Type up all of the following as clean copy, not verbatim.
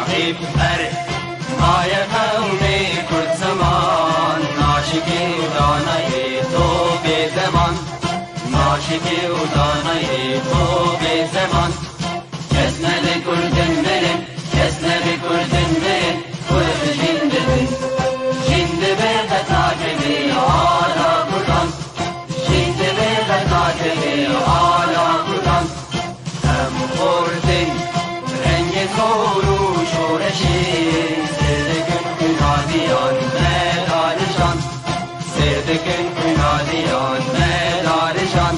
صاحب هر مایه قومی کرد زمان ناشکی و دانه تو به زمان ناشکی و دانه تو به زمان کس نده کردن برن کس نده کردن برن کرد جندن جند برد ناکبی آلا کردن جند برد ناکبی آلا کردن هم خوردن رنگ کورو شورشی سردکن کنادیان مدارشان سردکن کنادیان مدارشان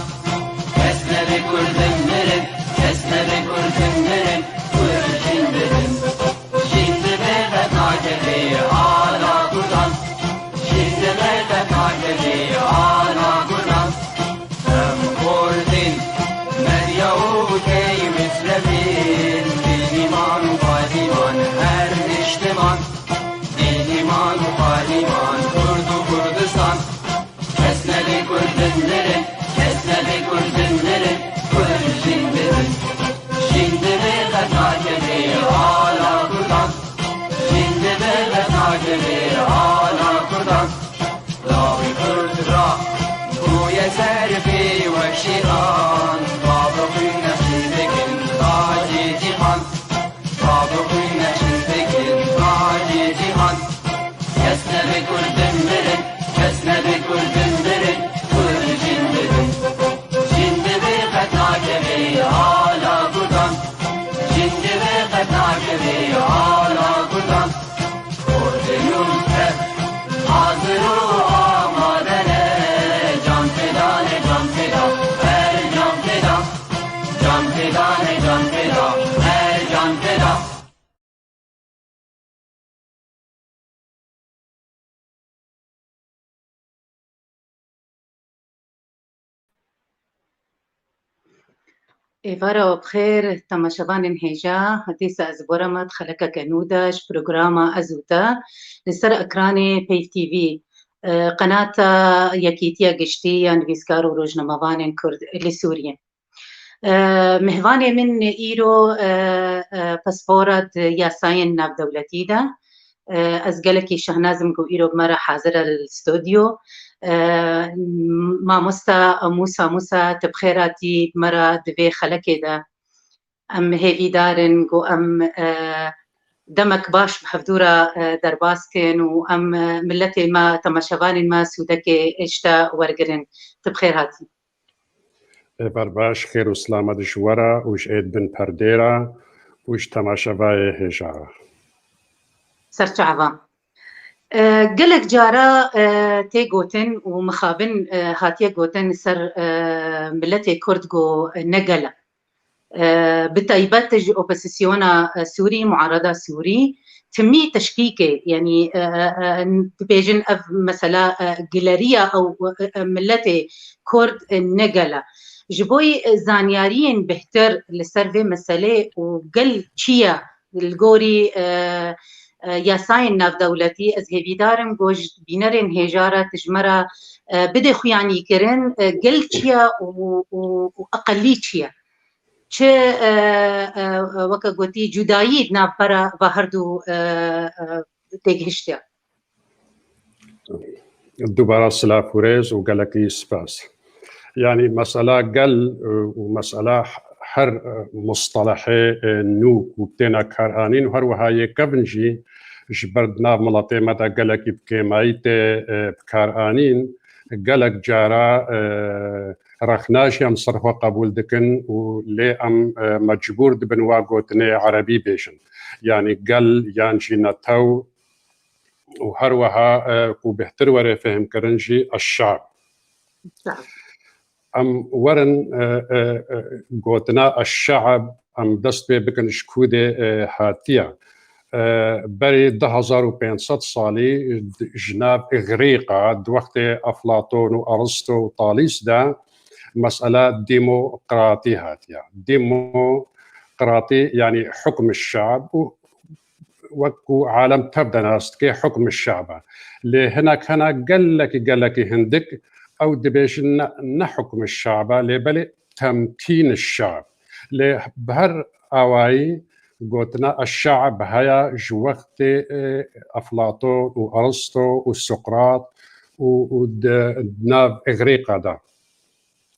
کس نده کردن برن کس نده کردن برن کرد جندن جند برد ناکبی آلا کردن جند برد ناکبی آلا کردن هم خوردن مریوتی مثل ایمان و پادیمان هر اجتماع ایمان و پادیمان کرد و کردستان کس نده کردن برن کس نده کردن برن کرد جندن جند برد ناکبی آلا کردن جند برد ناکبی آلا کردن لاوی کرد را گوی سرفی و شیران بابا خوی نقشی بکن تاجی جیهان بابا خوی نقشی بکن تاجی جیهان کس نده کردن برن کس نده کردن برن کرد جندن جند برد ناکبی آلا کردن جند برد ناکبی آلا کردن کردنون هر حاضر و آمادنه جان فدانه جان فدا هر جان فدا جان فدانه جان فدا هر جان فدا إيفارا وبخير تماشبان هيجا هديسة أزبورمت خلقة كنودش برنامج أزوتا لسر أكراني بيف تي في قناة يكيتيا قشتيا نفيسكارو روجنموان كرد لسوريا مهواني من إيرو باسبورات ياساين ناف دولتي دا أزقلكي شهنازم كو إيرو بمرة حاضرة الاستوديو ما موسى تبخيراتي مرة دبي خلقي دا أم هيفي دارن جو أم دمك باش بحفدورة درباسكن وأم ملتي ما تماشوان ما سودكي إشتا ورقرن تبخيراتي برباش خير وسلامة دشورة وش عيد بن پرديرة وش تماشاوای هجا سرچعوان قلق جارا تي قوتن ومخابن هاتيا قوتن سر ملتي كرد جو نقلة بتايبات اوبوزيسيونا سوري معارضة سوري تمي تشكيكي يعني تبيجن مثلا جلاريا او ملتي كرد نقلة جبوي زانيارين بهتر لسر مسألة وقل تشيا الجوري ياساين ناف دولتي از هيفيدارم جوج بينرين هجارة تجمرة بدي خوياني كرن قل تشيا وأقلي تشيا چه وكا قوتي جدايي ناف برا وهردو تيجهشتيا دوباره سلافوريز وقالكي سباس يعني مسألة قل ومسألة هر مصطلحي نوك وبتنا كارانين وهر وهاي كبنجي جبردنا ملطي مدى قالكي بكيمايتي بكارانين قالك جارا رخناش يم صرفة قبول دكن ولي أم مجبور دبن واقوتني عربي بيشن يعني قال يانجي نتو وهر وها وبهتر وري فهم كرنجي الشعب أم ورن قوتنا الشعب أم دست بكن شكودة هاتية بري 1500 صالي جناب إغريقا دوقت أفلاطون وأرسطو وطاليس دا مسألة ديمقراطي هاتية ديمقراطي يعني حكم الشعب وكو عالم تبدا ناس كي حكم الشعب لهناك هنا قال لك هندك او دبيش نحكم الشعب لبل تمكين الشعب لبهر اواي قوتنا الشعب هيا جوقت أفلاطون وأرسطو وسقراط ودناب إغريقا دا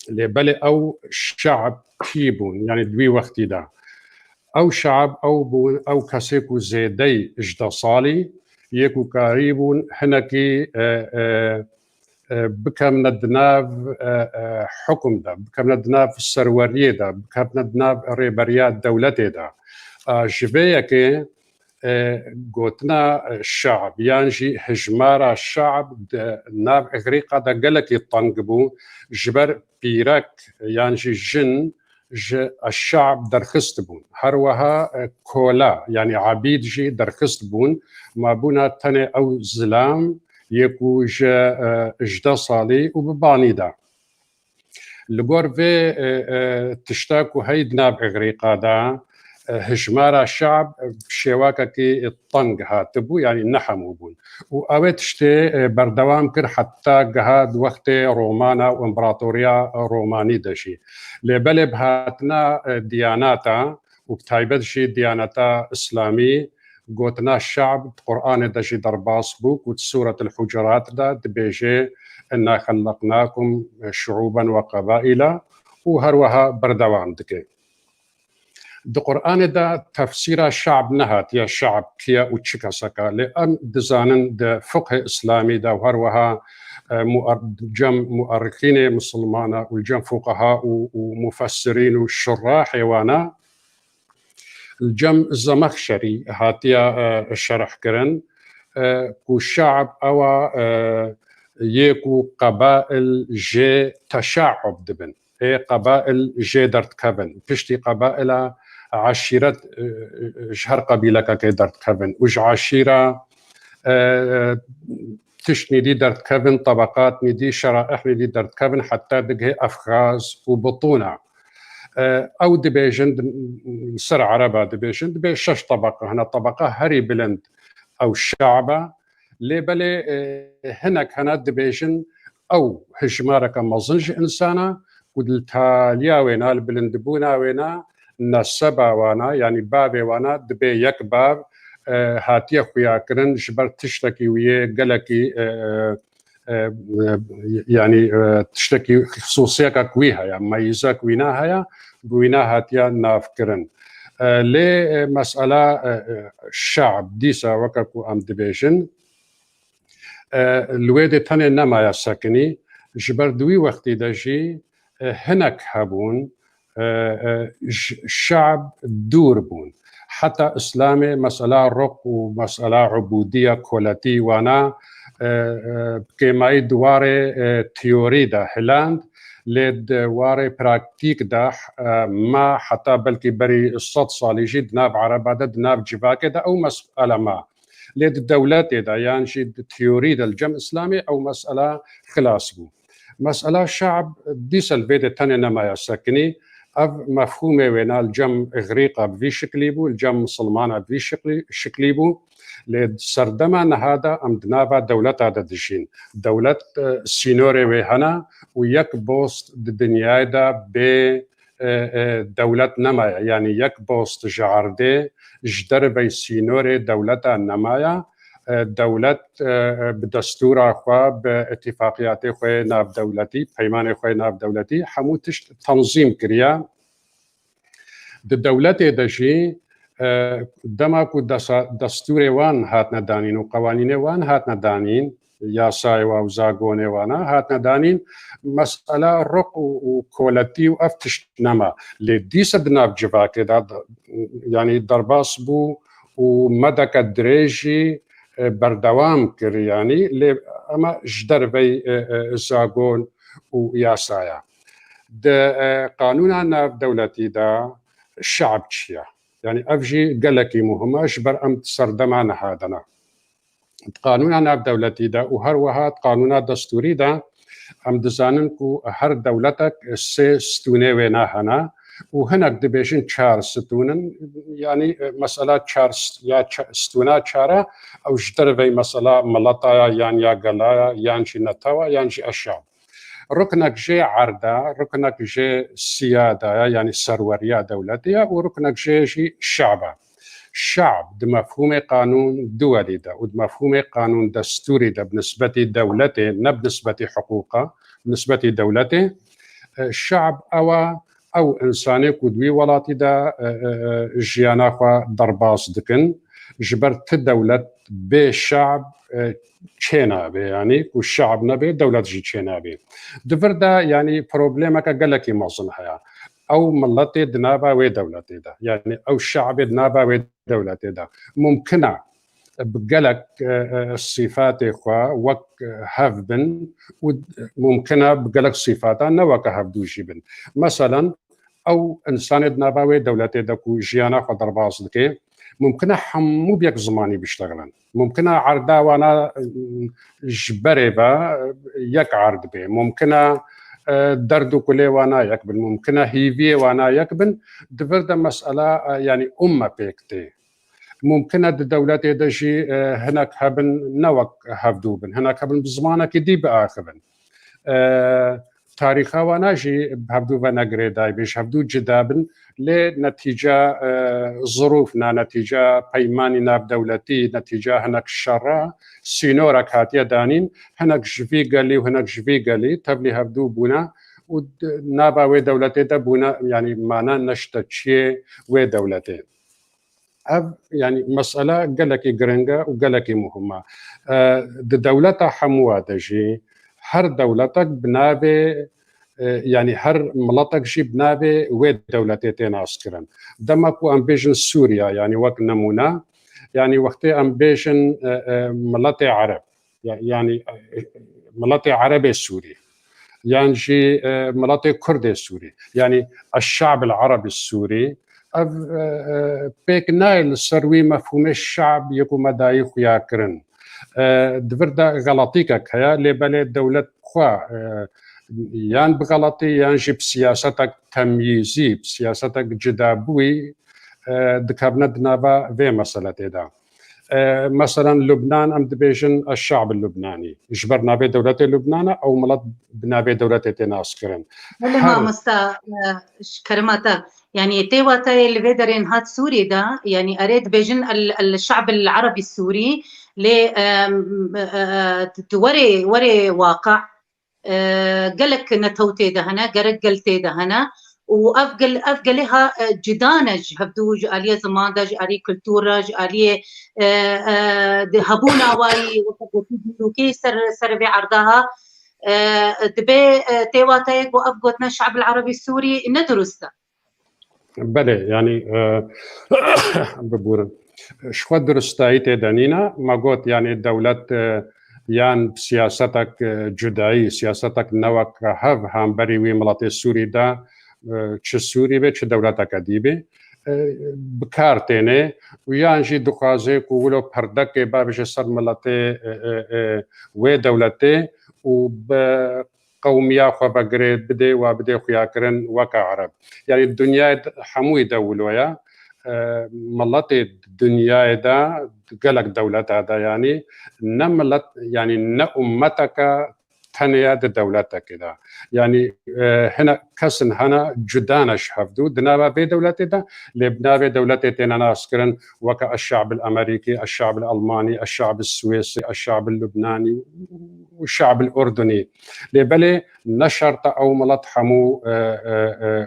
لبالي أو شعب كيبون يعني دوي وقتي دا أو شعب أو بون أو كسيكو زيدي إجدا صالي يكو كاريبون هنكي بكم ندناب حكم دا بكم ندناب السرورية دا بكم ندناب ريبريات دولتي دا جبيك قوتنا الشعب يانجي هجمارا الشعب ناب إغريقا دا قلك يطنقبو جبر بيرك يانجي جن الشعب درخستبون هروها كولا يعني عبيد جي درخستبون ما بونا تاني أو زلام يكو جدا صالي وبباني دا لقور في تشتاكو هيدنا بإغريقا دا هجمارا الشعب شواكا كي الطنق هاتبو يعني نحمو بون وأوي تشتي بردوام كر حتى قهاد وقت رومانا وامبراطوريا روماني دشي لبالي بهاتنا دياناتا وبتايبت شي دياناتا إسلامي قوتنا الشعب قرآن دشي درباس بوك وسورة الحجرات دا دبيجي إنا خلقناكم شعوبا وقبائل وهروها بردوام دكي د قرآن دا تفسير الشعب نهات يا شعب كيا وتشكا سكا لأن دزانن د فقه إسلامي دا وهروها جم مؤرخين مسلمانا والجم فقهاء ومفسرين والشراح وانا الجم الزمخشري هاتيا الشرح كرن كو الشعب أو يكو قبائل جي تشعب دبن اي قبائل جي درت كبن بشتي قبائل عشيرة شهر قبيلة كي درت كبن وج عشيرة تشني دي درت كبن طبقات ندي شرائح ندي درت كبن حتى دقه أفغاز وبطونة أو دبيجن سر عربة دبيجن دبي شش طبقة هنا طبقة هري بلند أو الشعبة لبلي هناك هنا دبيجن أو هجمارك مزنج إنسانة ودلتا ليا وينا البلندبونا وينا نسبا وانا يعني بابي وانا دبي يك باب هاتيا خويا كرن جبر تشتكي ويا قلكي يعني تشتكي خصوصية كويها يعني ميزة كوينا هيا بوينا هاتيا نافكرن لي مسألة الشعب ديسا وكاكو ام دبيجن الويدي تاني نما يا ساكني جبر دوي وقتي داجي هناك هابون الشعب دور بون حتى إسلامي مسألة رق ومسألة عبودية كولاتي وانا كما دواري تيوري دا هلاند لد واري براكتيك دا ما حتى بلكي بري الصد صالي جد ناب عربة دا ناب جباكي دا أو مسألة ما لد الدولات دا يعني جد تيوري دا الجمع إسلامي أو مسألة خلاص بو مسألة شعب ديس البيت التاني نما يسكني أب مفهومه وينا الجم إغريقا بفي شكليبو الجم مسلمانا بفي شكليبو لسردما هذا أمدنابا دولة هذا دجين دولة سينوري ويهنا ويك بوست الدنيا دا ب دولة نمايا يعني يك بوست جاردي جدر بي سينوري دولة نمايا دولة بدستور أخوة باتفاقيات أخوة ناب دولتي بيمان أخوة ناب دولتي حموتش تنظيم كريا الدولة دجي دماكو دستور وان هاتنا دانين وقوانين وان هاتنا دانين ياساي وزاغوني وانا هاتنا دانين مسألة رق وكولتي وأفتش نما لديس دناب جواكي يعني درباس بو ومدى كدريجي بردوام كر يعني اما جدر بي زاغون وياسايا ده قانونا دولتي دا الشعب تشيا يعني افجي قالكي مهمه اشبر ام سردمانا هادنا قانونا دولتي دا وهروها قانونا دستوري دا ام دزاننكو هر دولتك سي ستوني وينا هنا وهناك دبيشن شار ستونن يعني مسألة شار يا ستونا شارة أو جدر في مسألة ملطا يعني يا قلايا يعني نتاوى يعني الشعب ركنك جي عردا ركنك جي سيادة يعني سرورية دولتية وركنك جي شعبة الشعب بمفهوم قانون دولي ده وبمفهوم قانون دستوري ده بالنسبة دولته بالنسبة حقوقه بالنسبة دولته الشعب او انساني كودوي ولاتي دا جيانا خوا درباس دكن جبرت دولة بالشعب تشينا بي يعني والشعب نبي دولة جي تشينا بي دفردا يعني بروبليمك قالك مازن هيا او ملتي دنابا وي دولتي دا يعني او الشعب دنابا وي دولتي دا ممكنه بقلك الصفات إخوة وك هفبن وممكنة بقلك صفات نوك هفدوشي بن مثلا أو إنسان دناباوي دولتي دكو جيانا خضر باصدكي ممكنة حمو بيك زماني بيشتغلن ممكنة عردا وانا جبري با يك عرض بي ممكنة دردو كلي وانا يكبن ممكنة هيفي وانا يكبن دفرد مسألة يعني أمة بيكتي ممكن الدولات يدجي هناك هبن نوك هفدوبن هناك هبن بزمانك دي بآخبن تاريخا وناجي بهفدوبن اقريداي بيش هفدو جدابن لنتيجة ظروفنا نتيجة بيماننا بدولتي نتيجة هناك الشراء سينورك هاتيا دانين هناك جفي قالي وهناك جفي قالي تبلي هفدو بونا ونابا وي دولتي دبونا يعني معنا نشتتشي وي دولتي يعني مسألة قالك جرنجا وقالك مهمة الدولة حموة تجي هر دولتك بنابي يعني هر ملتك جي بنابي ويد دولتين عسكرا دمكو امبيجن سوريا يعني وقت نمونا يعني وقت امبيجن ملتي عرب يعني ملتي عربي سوري يعني جي ملتي كردي سوري يعني الشعب العربي السوري بيك نايل سروي مفهوم الشعب يكو مدايخ ياكرن دفردا غلطيك هيا لبالي دولة خوا يان بغلطي يان جي بسياستك تمييزي بسياستك جدابوي دكابنا دنابا في مسألة دا مثلا لبنان ام دبيجن الشعب اللبناني جبرنا به دولة لبنان او ملت بنا به دولة تناسكرن لما مستا كرماتا يعني تيواتا اللي بيدرين هات سوري دا يعني اريد بيجن الشعب العربي السوري ل وري واقع قالك نتوتي دهنا قالتي دهنا وافقلها جدانج هبدوج اليه زمان داج اليه كلتوراج اليه هبونا واي وكي سر بعرضها دبي تيواتيك وافقتنا الشعب العربي السوري ندرسته بله يعني ببورن شو درستايتي دانينا ما قلت يعني الدولة يعني سياستك جدائي سياستك نوك هف هم بريوي ملاتي السوري دا چه سوري به چه دولتك ديبه بكارتيني ويانجي دخازي كولو پردك بابش سر ملاتي و دولتي وبقومية خو بقريد بدي وبدي خياكرن وكا عرب يعني الدنيا حموي دولويا ملاتي الدنيا دا قالك دولة هذا يعني نملت يعني نأمتك تنيا دولتك كده يعني هنا كسن هنا جدانش هفدو دنابا بي دولتي دا لبنا بي دولتي تينا اسكرن وكا الشعب الامريكي الشعب الالماني الشعب السويسي الشعب اللبناني والشعب الاردني لبلي نشرت او ملت حمو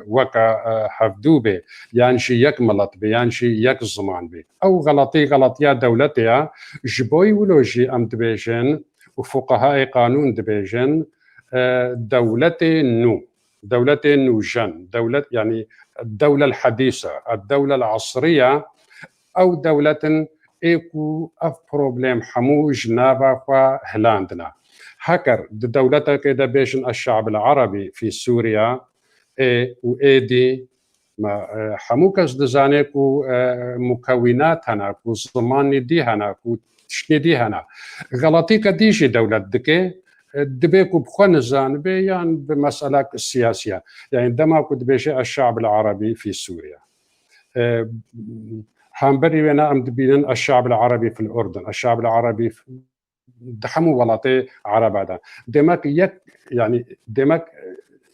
وكا هفدو بي يعني شي يكملت بي يعني شي يك زمان بي او غلطيا دولتي جبوي ولوجي ام دبيجن وفقهاء قانون دبيجن دولة نوجن دولة يعني الدولة الحديثة الدولة العصرية أو دولة إيكو أف بروبليم حمو جنابا وهلاندنا هكر دولة كده بيجن الشعب العربي في سوريا وإيدي ما حموكش دزانيكو مكونات هناك وزمان دي هناك شنو دي هنا غلطي كديجي دولة دكي دبيكو بخون الزانبي يعني بمسألة السياسية يعني عندما كنت بيجي الشعب العربي في سوريا هامبري وينا ام دبينن الشعب العربي في الأردن الشعب العربي دحمو ولاتي عرب هذا دمك يك يعني دمك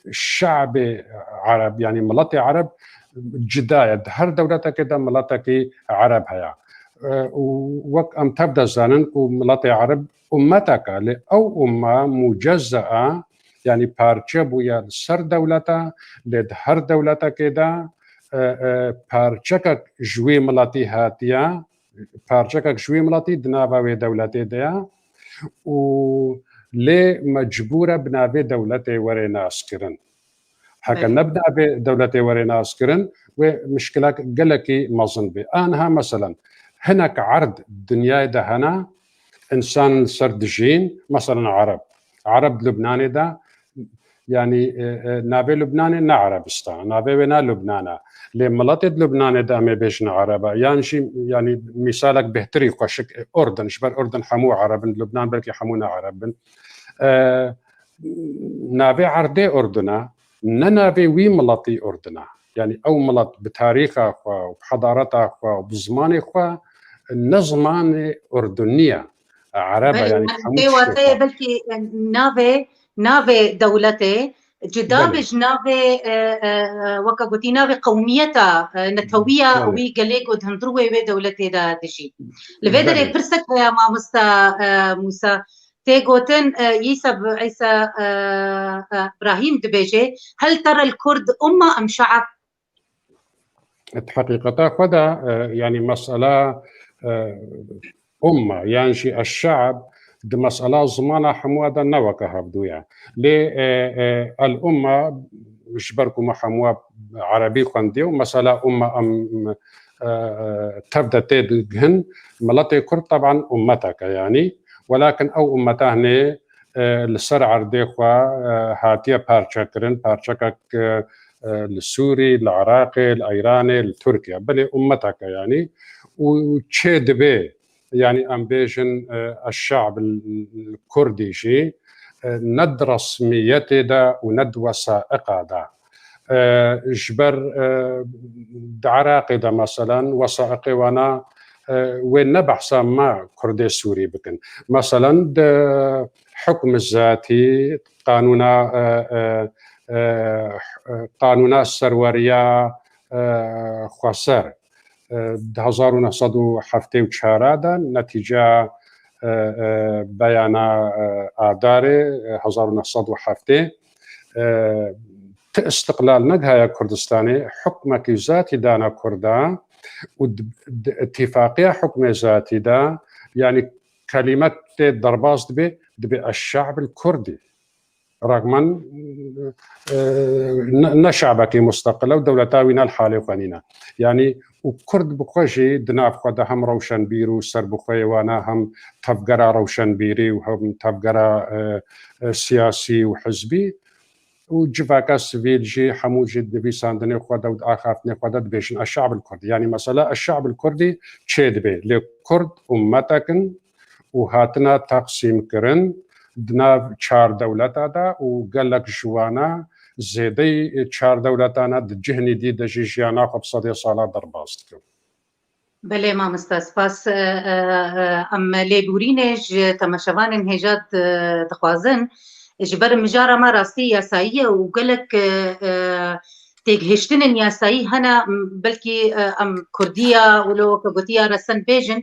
الشعب عرب يعني ملاتي عرب جداية هر دولتا كده ملاتكي عرب هيا ووك أم تبدأ زانن وملاتي عرب أمتك أو أمة مجزأة يعني پارچه بویا سر دولتا لد هر دولتا كده پارچه جوی ملاتی هاتیا پارچه جوی ملاتی دناباوی دولتی دیا و لي مجبورة بنابي دولتي وري ناس كرن حكا نبدأ بدولتي وري ناس كرن ومشكلة قلكي مظن بي أنها مثلا هناك عرض الدنيا ده هنا إنسان سردجين مثلا عرب لبناني ده يعني نابي لبناني نا عربستان نابي ونا لبنانا لملاتد لبناني ده ما بيشنا عربا يعني شي يعني مثالك بهتري قشك أردن شبر أردن حمو عرب لبنان بلكي حمونا عرب نابي عردي أردنا ننابي وي ملاتي أردنا يعني أو ملات بتاريخها وبحضارتها وبزمانها النظمان أردنية عربة يعني حموش بلكي نافي دولتي جدابج نافي وكا قلتي نافي قوميتا نتوية وي قليقو دهندروي وي دولتي دا دجي لفيدري فرسك يا مامستا موسى تيغوتن يسب عيسى إبراهيم دبيجي هل ترى الكرد أمة أم شعب؟ الحقيقة خدا يعني مسألة أمة يعني الشعب دي مسألة زمانة حموادة نوكا هبدويا لي الأمة مش بركو حمواد عربي خانديو مسألة أمة أم تبدأ تدهن ملاتي كرد طبعا أمتك يعني ولكن أو أمتهني لسر عرديخوا هاتيا بارشاكرن بارشاكك السوري العراقي الإيراني التركيا بل أمتك يعني وشي دبي يعني أمبيشن الشعب الكردي شي ند رسميته دا وند وثائقه دا جبر عراقي دا مثلا وثائقي وانا وين نبحث ما كردي سوري بكن مثلا حكم الذاتي قانونا السرورية خسر 1974 نتیجه بیانه آدار 1907 استقلال نجها كردستاني حكمك ذاتي دانا كردا واتفاقية حكم ذاتي دا يعني كلمة درباز دبي الشعب الكردي رغما نشعبك مستقلة ودولتاوينا الحالي وقانينا يعني وكرد بخوشي دناف خدا هم روشن بيرو سر بخوي وانا هم تفقرا روشن بيري وهم تفقرا سياسي وحزبي وجفاكا سيفيل جي حمو جد بي ساندني خدا وآخافتني خدا دبيشن الشعب الكردي يعني مثلا الشعب الكردي تشيد بي لكرد أمتكن وهاتنا تقسيم كرن دنا 4 دولتا دا وقالك جوانا زيدي 4 دولتانا دجهني دي دجي جيانا خبصدي صالة درباستكم بله ما مستسپاس ام لیبورینج تماشوان انهجات دخوازن جبر مجارة ما راسي ياساية وقالك تيجهشتن ياسايي هنا بلكي ام كردية ولو كقوتية رسن بيجن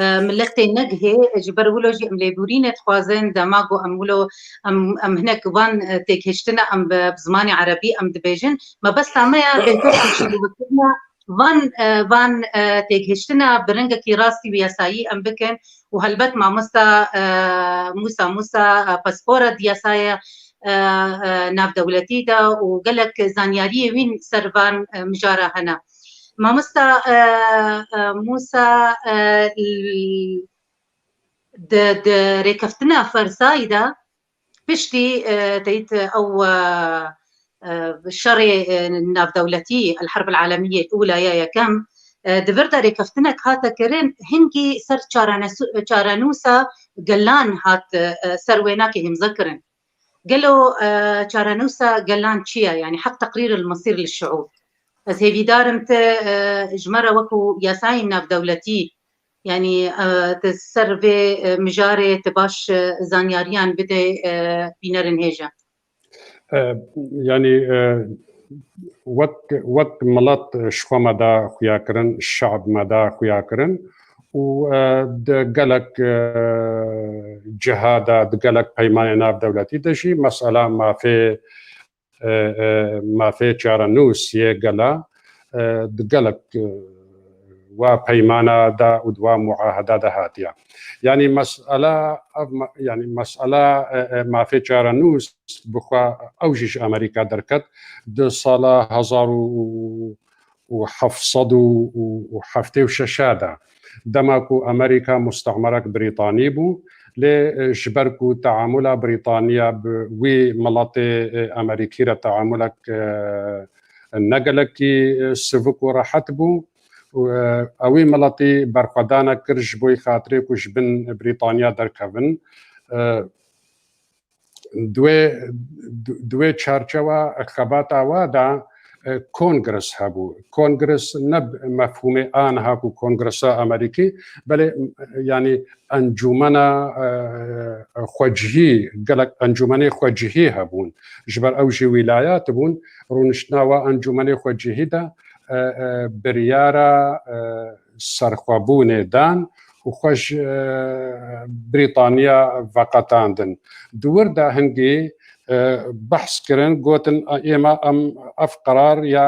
ملتي نجهي جبر ولو جي ام ليبورين تخوازن دماغو ام ولو ام هناك وان تيجهشتنا ام بزماني عربي ام دبيجن ما بس تعميا وان تيجهشتنا برنجكي راسي وياسايي ام بكن وهلبت مع موسى باسبورة دياسايا ناف دولتي دا وقالك زانيارية وين سربان مجارة هنا ما موسى د ريكفتنا فرسايدا بشتي تيت او شري ناف دولتي الحرب العالمية الأولى يا كم دفردا ريكفتنك هاتا كرين هنكي سر چارانوسا قلان هات سرويناكي هم ذكرن قالوا چارانوسا قلان چيا يعني حق تقرير المصير للشعوب بس هي دارمت جمرة وكو ياساين ناف دولتي يعني تسرفي مجاري تباش زانياريان بدي بينرن هيجا يعني وەک مڵەت شخوا مەدا خویاکردن شعب مەدا خویاکردن و gelek cihada gelek peymanê navdewletî de jî mesela mafê çarenûs yê gela di gelek wa peymana da û wa muaheda de hatiye. Yani mesela mafê çarenûs bixwe ew jî ji Amerîka derket di sala 1776 de dema ku Amerîka müstemerek Brîtanî bû lê ji ber ku teamûla Brîtaniya bi wî miletê Amerîkî re teamûlek ne gelekî sivik û rehet bû ew wî miletî berxwedanek kir ji bo xatirê ku ji bin Brîtaniya derkevin دوێ çarçeva xebata wa da kongres hebû. Kongres ne mefhûmê aniha ku Kongresa Amerîkî belê yanî encûmena xwecihî gelek encûmenê xwecihî hebûn ji ber ew jî wîlayat bûn rûniştina wa encûmenê xwecihî de biryara serxwebûnê dan û xwe ji Brîtaniya veqetandin. Di wir de hingî behs kirin gotin êma em ev qerar ya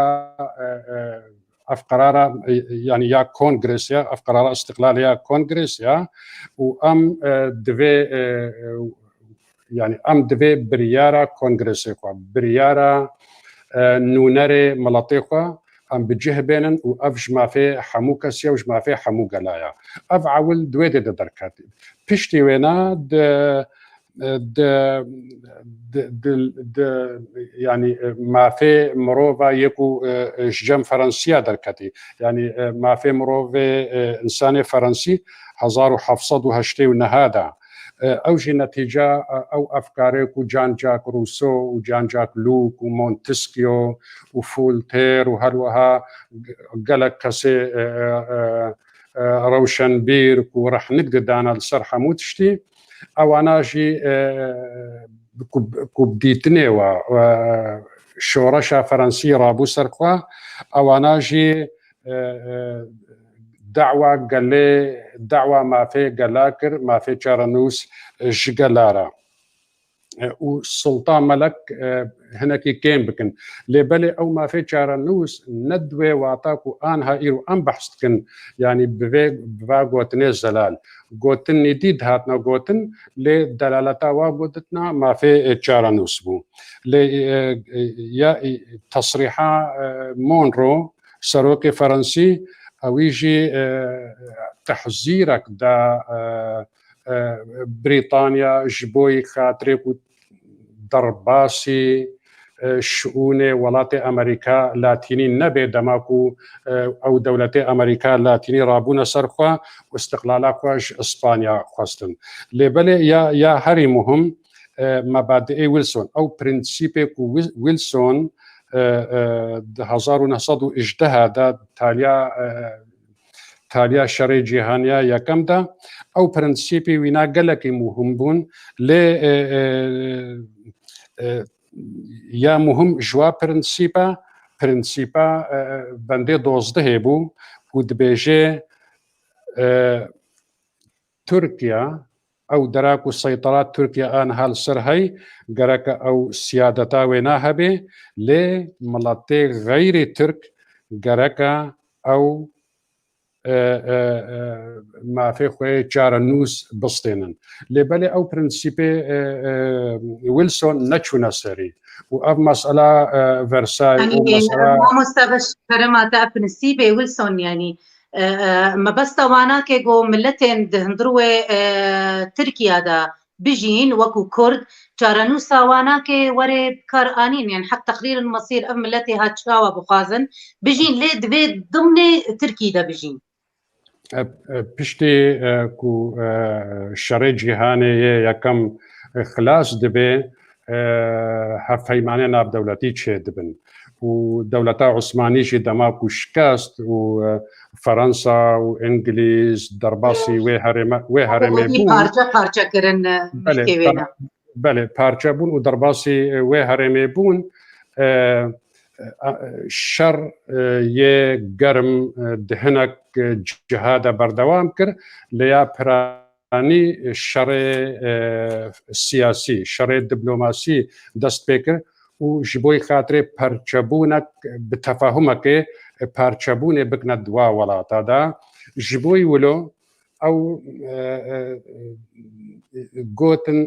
ev qerara yani ya kongres ya ev qerara istiqlal ya kongres ya û em divê yani em divê biryara kongresê xwe biryara nûnerê miletê xwe em bi cih bênin û ev ji mafê hemû kesiya û ji mafê hemû gelaya. Ev ewil duwê dê de derket. Piştî wêne yani mafê mirova yekû ji cem Ferensiya derketî. Yani mafê mirovê insanê Ferensî 1789 de ew jî netîca ew efkarê ku Jean-Jacques Rousseau û Jean-Jacques Luc û Montesquieu û Voltaire û herwiha gelek kesê rewşenbîr ku rehnik didane li ser hemû tiştî ewana jî ku dîtinê we şoreşa Ferensî rabû ser xwe ewana jî دعوة gelê دعوة mafê gela kir mafê çarenûs ji gelara û Sultan Melek hinekî kêm bikin lê belê ew mafê çarenûs ne divê wata ku aniha îro em behs dikin yanî bi vê gotinê zelal gotinê dît hatine gotin lê delaleta wa gotina mafê çarenûs bû lê ya tesrîha Monroe serokê Ferensî اوی جی تحذیرک دا بریتانیا جبوی خاطری کو درباسی شؤون ولات امریکا لاتینی نبی دماکو او دولت امریکا لاتینی رابون سرخوا و استقلال خواش اسپانیا خواستن لیبله یا هری مهم مبادئ ویلسون او پرینسیپ کو ویلسون 1918 دا تالیا شرعی جهانیا یکم دا او پرنسیپی وینا گلکی مهم بون لی یا مهم جوا پرنسیپا بنده 12 بو و دبیجه ترکیا او دراك السيطرات تركيا آن هال سرهي قرك او سيادتا وينا هبي لي ملاتي غير ترك قرك او ما في خوي چارنوس بسطينن لي بالي او برنسيبي ويلسون نچونا سري و اف مسألة فرساي يعني مستبش كرمات برنسيبي ويلسون يعني ما بس توانا كيغو ملتين دهندروه تركيا دا بجين وكو كرد چارنو ساوانا كي وري بكار آنين يعني حق تقرير المصير أم ملتي هاتشاوا بخازن بجين ليه دوي ضمن تركي دا بجين پشتی کو شرع جهانی یکم خلاص دبی هفهیمانه ناب دولتی چه دبن و دولتا عثمانی جی دماغ و شکست و فرانسا و انگلیس درباسی و هرمه بون پارچه کرن بله پارچه بون و درباسی و هرمه بون شر یه گرم دهنک جهاد بردوام کر لیا پرانی شر سیاسی شر دیپلماسی دست بکر و جبوی خاطر پرچبونک بتفاهمک پرچبون بکند دوا ولاتا دا جبوی ولو او گوتن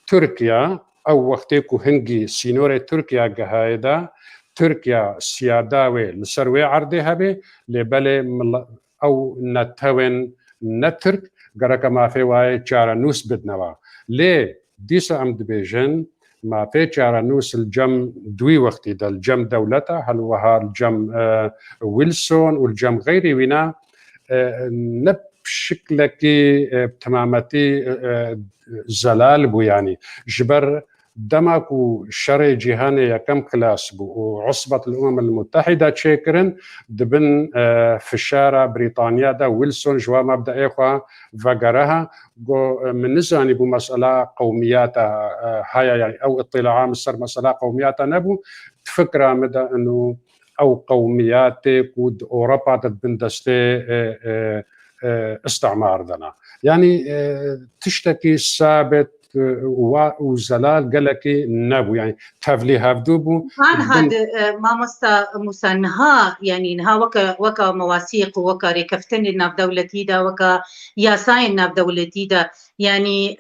ترکیا او وقتی که هنگی سینور ترکیا گهایده تركيا سياداوي لسروي عرضي هبي لبلي او نتوين نترك غرك ما في واي چارا نوس بدنوا لي ديسا ام دبيجن ما في چارا نوس الجم دوي وقتي دا الجم دولتا هل وها الجم ويلسون والجم غيري وينا نبشكلكي بتمامتي زلال بو يعني جبر دماكو شرع جهاني يكم كلاس بو وعصبة الأمم المتحدة تشيكرن دبن فشارة بريطانيا دا ويلسون جوا مبدأ إخوة فقرها من نزاني بو مسألة قومياتها هاي يعني أو اطلاع مصر مسألة قومياتها نبو تفكرة مدى أنه أو قومياتك ود أوروبا تدبن دستي استعمار دنا يعني تشتكي ثابت وزلال قالكي نابو يعني تافلي هافدوبو عن هذا ما مسا نها يعني نها وكا مواثيق وكا ريكفتن ناف دولتي دا وكا ياساين ناف دولتي دا يعني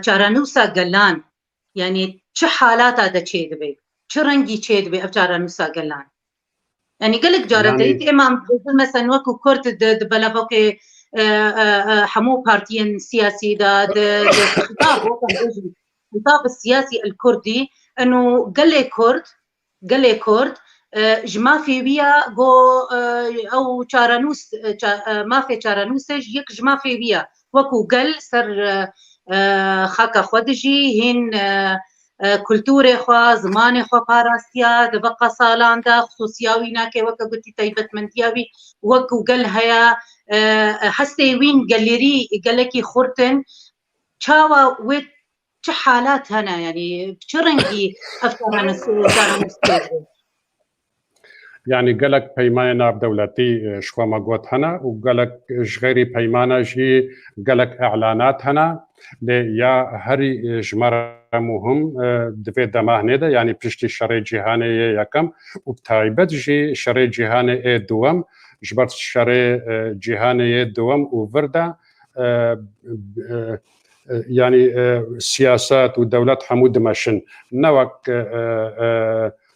چارانوسا قلان يعني چه حالات هذا تشيد بي چه رنگي تشيد بي اف چارانوسا قلان يعني قالك جارتيت امام مثلا وكو كورت دبلافوكي حمو بارتيين سياسي دا الخطاب السياسي الكردي انه قال لي كرد جما في بيا جو او چارانوس ما في چارانوس يك جما في بيا وكو قال سر خاكا خودجي هن كلتوري خوا زماني خوا باراستيا دبقى سالان دا خصوصياوي ناكي وكا قلتي تايبت منتياوي وكو قال هيا حسي وين قالري قالكي خورتن تشاوا ويت چه حالات هنا يعني بشرنجي افكار يعني قالك بيمانا بدولتي شو ما قوت هنا وقالك غيري بيمانا جي قالك اعلانات هنا يا هري جمرة مهم دفي دماه نيدا يعني بشتي شري جهاني يكم وبتايبت جي شري جهاني دوام جبرت شري جهاني دوام وفردا يعني سياسات ودولات حمود ماشن نوك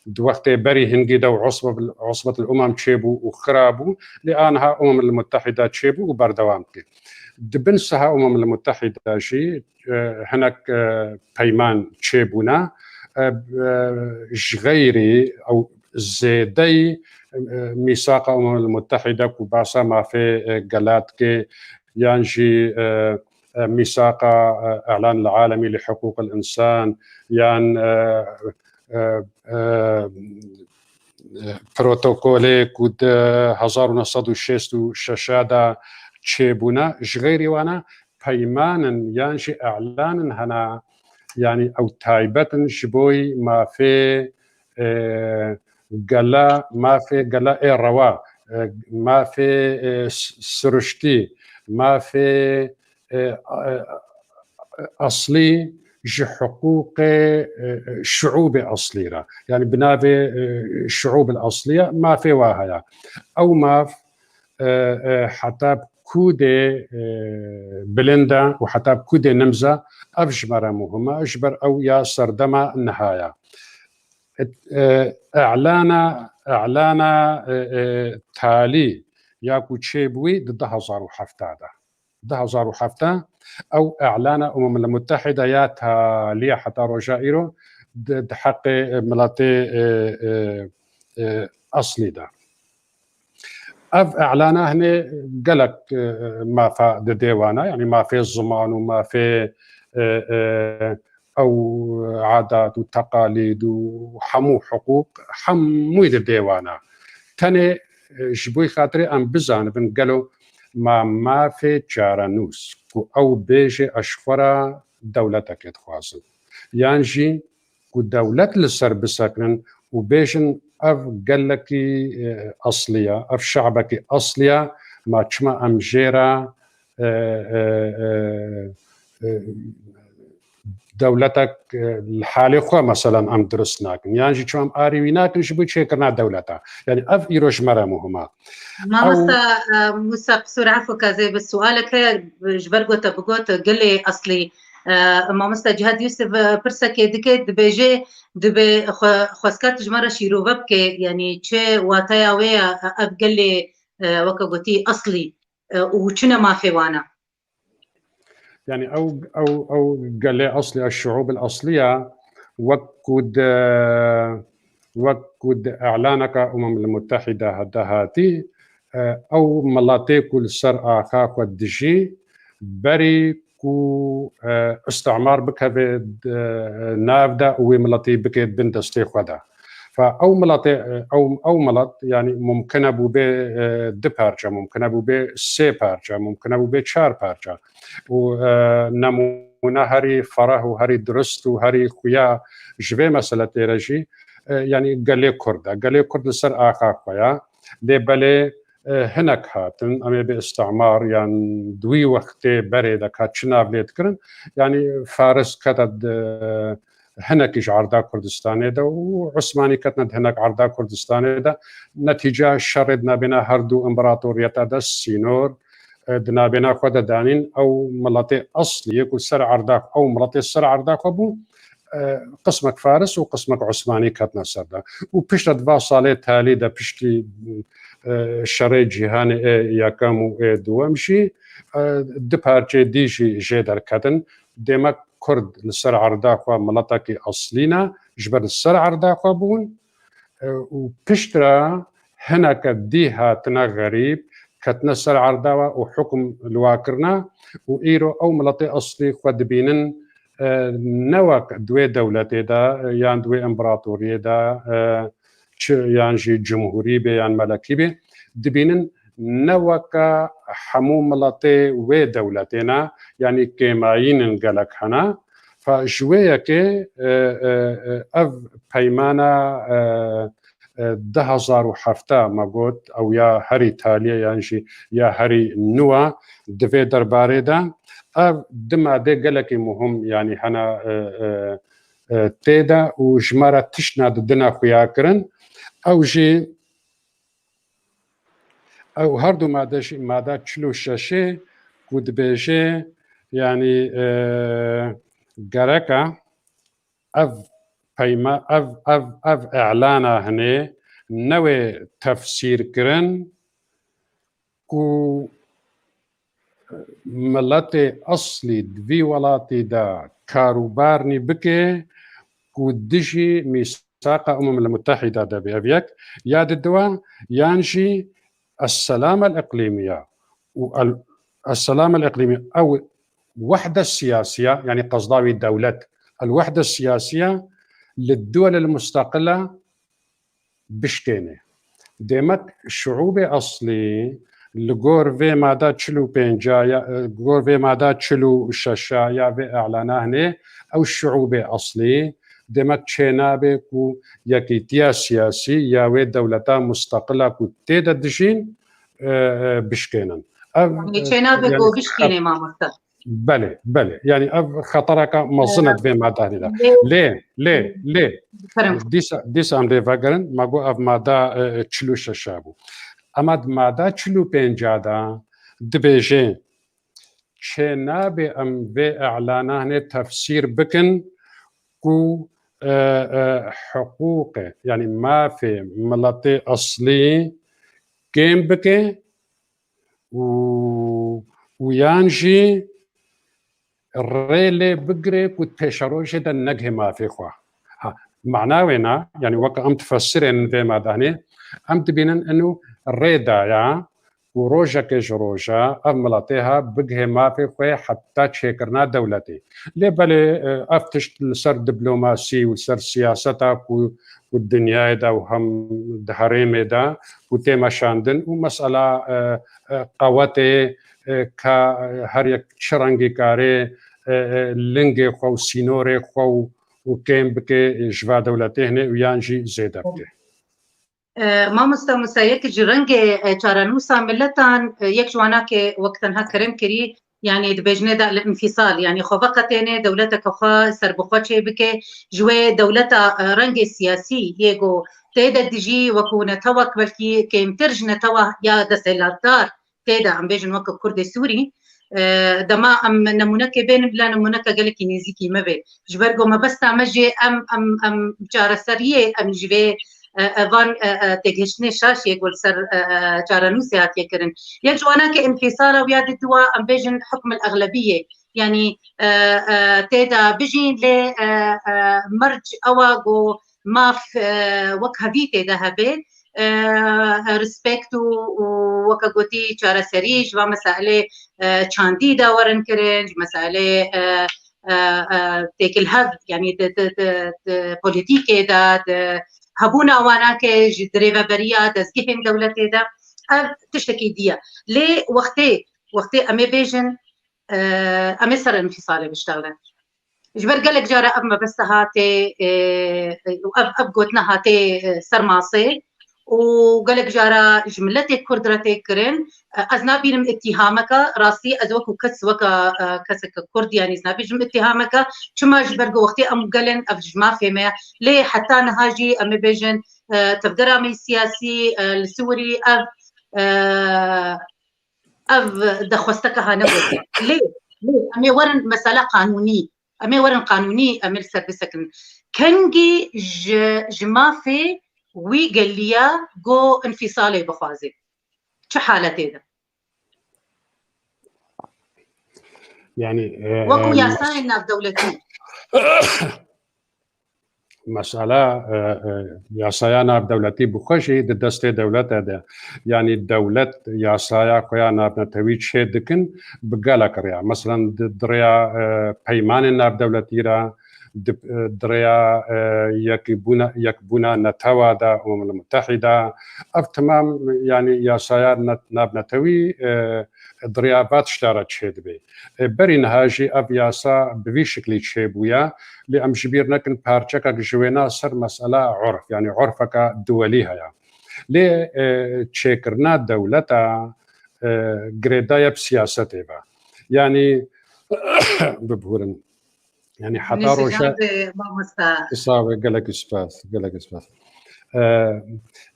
دوقت بري هنجي دو عصبة الأمم تشيبو وخرابو لأنها أمم المتحدة تشيبو وبردوامتي دبنسها أمم المتحدة جي هناك بيمان تشيبونا جغيري أو زيدي ميثاق الأمم المتحدة كباسا ما في قالاتك يانجي ميثاق إعلان العالمي لحقوق الإنسان يعني بروتوكولي كود 1966 تشيبونا جغيري وانا بيمانا يانجي إعلانا هنا يعني أو تايبتن شبوي ما في قلا ما في قلا روا ما في سرشتي ما في أصلي جي حقوق شعوب أصلية يعني بنابي الشعوب الأصلية ما في واهيا أو ما حتى كودي بلندا وحتى كودي نمزة أفجمر مهمة أجبر أو يا سردما النهاية إعلانا تالي ياكو تشيبوي ضد 2007 أو إعلان أمم المتحدة يا تالي حتى رجائره ضد حق ملاتي أصلي ده أف إعلانه هنا قالك ما في ديوانا يعني ما في الزمان وما في أو عادات وتقاليد وحمو حقوق حمو ديوانا تاني جبوي خاطري أم بزان بنقالوا ما في چارانوس أو بيجي أشفرا دولتك يتخواصل يعني جي كو دولت لسر بسكرن وبيجن اف قلكي اصليه اف شعبك اصليه ما تشما امجيرا دولتك الحالي خو مثلا ام درسناك يعني جي شو ام اريويناك نجبو شكرنا دولتها يعني اف ايروش مرة مهمه ما موسى بسرعه فكازي بالسؤالك هي جبرغوت بغوت قال لي اصلي ما مستا جهاد يوسف برسك دكت بيجي دبي خسكات جمره شيرو ببكي يعني تشي واتايا ويا اب قال لي وكغوتي اصلي وشنا ما في وانا يعني او قال لي اصلي الشعوب الاصليه وكد اعلانك المتحده هاتي او ملاتي كل سر اخا قد دجي بري كو استعمار بك نافدا وملاتي بك بنت استيخدا فاو ملاتي او ملات يعني ممكن ابو بي دبارجا ممكن ابو بي سي بارجا ممكن ابو بي شار بارجا ونمونا هري فراه وهري درست وهري خويا جبي مسألة تيرجي يعني قال لي كرد سر آخا خويا دي بالي هناك هاتن أمي باستعمار يعني دوي وقت بريدك هات شناب ليت كرن يعني فارس كتد هناك إيش عرضا كردستاني دا وعثماني كتند هناك عرضا كردستاني دا نتيجة شردنا بنا هردو امبراطوريتا دا السينور دنا بنا خود دانين او ملاتي اصلي يكون سر عرداك او ملاتي سر عرداك ابو قسمك فارس وقسمك عثماني كاتنا سردا وبيشت دفا صالي تالي دا بيشتي شري جيهاني يا كامو دوامشي دبارجي ديجي جيدر كاتن ديما كرد لسر عرداك ملاتاكي اصلينا جبر السر عرداك ابون وبيشترا هناك ديها تنا غريب كتنا سر عرداوة وحكم الواكرنا وإيرو أو ملطي أصلي خود بينن نوك دوي دولتي دا يعني دوي إمبراطورية دا يعني جي جمهوري بي يعني ملكي بي دبينن نوك حمو ملطي وي دولتنا يعني كيمايين انقلق هنا فجوية كي أف بيمانا 2007 ما قلت او يا هري تاليا يعني يا هري نوا دفي درباري دا دما دي قالك مهم يعني هنا تيدا وجمارة تشنا دنا خويا كرن او جي او هردو ما دا تشلو شاشي كود بيجي يعني قالك پیما اف اعلانا هنه نوی تفسیر کرن کو ملت اصلی دوی ولاتی دا کاروبارنی بکه کو دجی ميثاق المتحدة دا بيك ياد الدواء ينجي السلام الإقليمية السلام الإقليمي أو وحدة السياسية يعني قصداوي الدولة الوحدة السياسية للدول المستقلة بشتينه ديمك شعوبي أصلي لغور في مادا تشلو بينجايا غور في مادا تشلو شاشايا في إعلانه أو الشعوبي أصلي ديمك تشينابي كو يكيتيا سياسي ياوي دولتا مستقلة كو تيدا دجين بشكينا تشينابي كو بشكيني ما مستقل بله يعني خطرك مظنة في مادا ليه ديس ام دي فاغرن ماغو اف مادا تشلو شاشابو اماد مادا تشلو بينجادا دبيجين تشينابي ام في اعلانه تفسير بكن كو حقوق يعني ما في ملاتي اصلي كيم بكي ويانجي الريلي بقري كنت بيشروش دا النجه ما في خوا معناه وينا يعني وقت ام تفسرين في ماداني ام تبينن انه الريدا يا وروجا كيش روجا املاتيها بقه ما في خوي حتى تشيكرنا دولتي لي بالي افتش لسر دبلوماسي وسر سياستا والدنيا دا وهم دهريم دا وتيما شاندن ومسألة قواتي كهريك شرنجي كاري لنجي خو سينوري خو وكيم بكي جوا دولتي هنا ويانجي زيدا بكي مامۆستا موسایەکی ڕەنگێ چارەنووسا ملەتان یەک جواناکێ وەکتەنها کەرم کردی يعني دبجنة الانفصال يعني خوفقتين دولتك خوا سربخوتشي بكي جوي دولتا رنج سياسي يجو تيدا دجي وكونا توك بلكي كيم ترجنا توا يا دسلاتار تيدا عم بيجن وك كرد سوري دما ام نمونك بين بلا نمونك قالك نيزيكي ما بي جبرجو ما بس تعمجي ام جارسريه ام جوي وان تجهشني شاش يقول سر جارنوسي هات يكرن يجوانا كانفصال وياد الدواء ام بيجن حكم الاغلبيه يعني تيدا بيجين ل مرج اواغو ما في وكهبي تيدا هبه ريسبكت وكغوتي چارا سريج ومساله چانديدا ورن كرنج مساله تيك الهب يعني بوليتيكي دا هبونا وانا كي دريفا بريا دزكيفن دولتي دا تشتكي ديا لي وقتي امي بيجن امي صار انفصالي بشتغلن جبر قالك جارة أما بس هاتي وأب قوتنا هاتي سرماصي وقالك جارة جملتي كردرتي كرن أزنابي نم اتهامك راسي أزوك وكس وكا كسك كرد يعني زنابي جم اتهامك شما جبر وقتي أم قالن أفجما فيما ليه حتى نهاجي أمي بيجن تفدرامي سياسي السوري أف دخوستك هانوتي ليه أمي ورن مسألة قانوني أمي ورن قانوني أمي سربسكن كنجي جمافي ويقليا جو انفصالي بخوازي شو حالتي ده يعني وكو ياساينا بدولتي مسألة ياسايانا بدولتي بخشي دستي دولتها ده يعني الدولة ياسايا قيانا بنتويج شيدكن بقالك ريا مثلا دريا بيماننا بدولتي را دريا يكبونا نتوا دا الأمم المتحدة أف تمام يعني ياسايا نابنتوي دريابات اشتارت شيد بي برين هاجي أف ياسا بوي شكلي تشيبويا لأم جبير نكن بارچكا جوينا سر مسألة عرف يعني عرفك دولي هيا لي تشيكرنا دولتا غريدايا بسياستي با يعني ببورن يعني حتى روشا إصابة قالك إسباث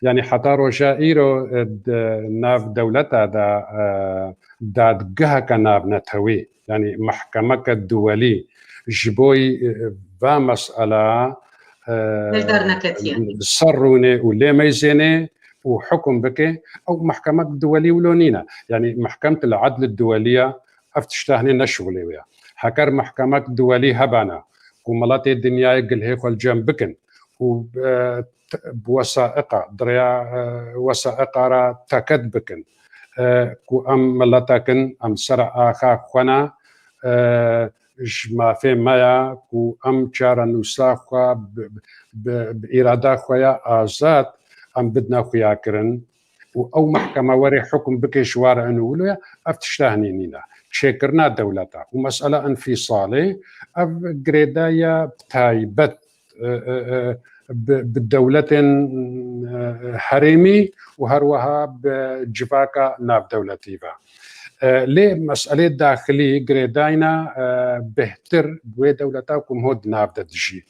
يعني حتى روشا إيرو ناف دولتا داد جهك ناف نتوي يعني محكمة الدولي جبوي مسألة صروني ولي ميزيني وحكم بك أو محكمة الدولية ولونينا يعني محكمة العدل الدولية أفتشتهني نشغلي ويا حكر محكمة الدولية هبانا وملاتي الدنيا يقل هيك الجنبكن وبوثائق دريا وثائق را تكد بكن كو أم ملاتكن أم سرع آخا خونا جما في مايا كو أم چارا نوسا خوا بإرادة خويا آزاد أم بدنا خويا كرن أو محكمة وري حكم بكي شوارع نولويا أفتشتهني نينا شكرنا دولتا ومسألة انفصالي أف قريدايا بتايبت بالدولة حريمي وهروها بجفاكا ناب دولتيفا ليه مسألة داخلي قريداينا بهتر بوي دولتاكم هود ناب دجي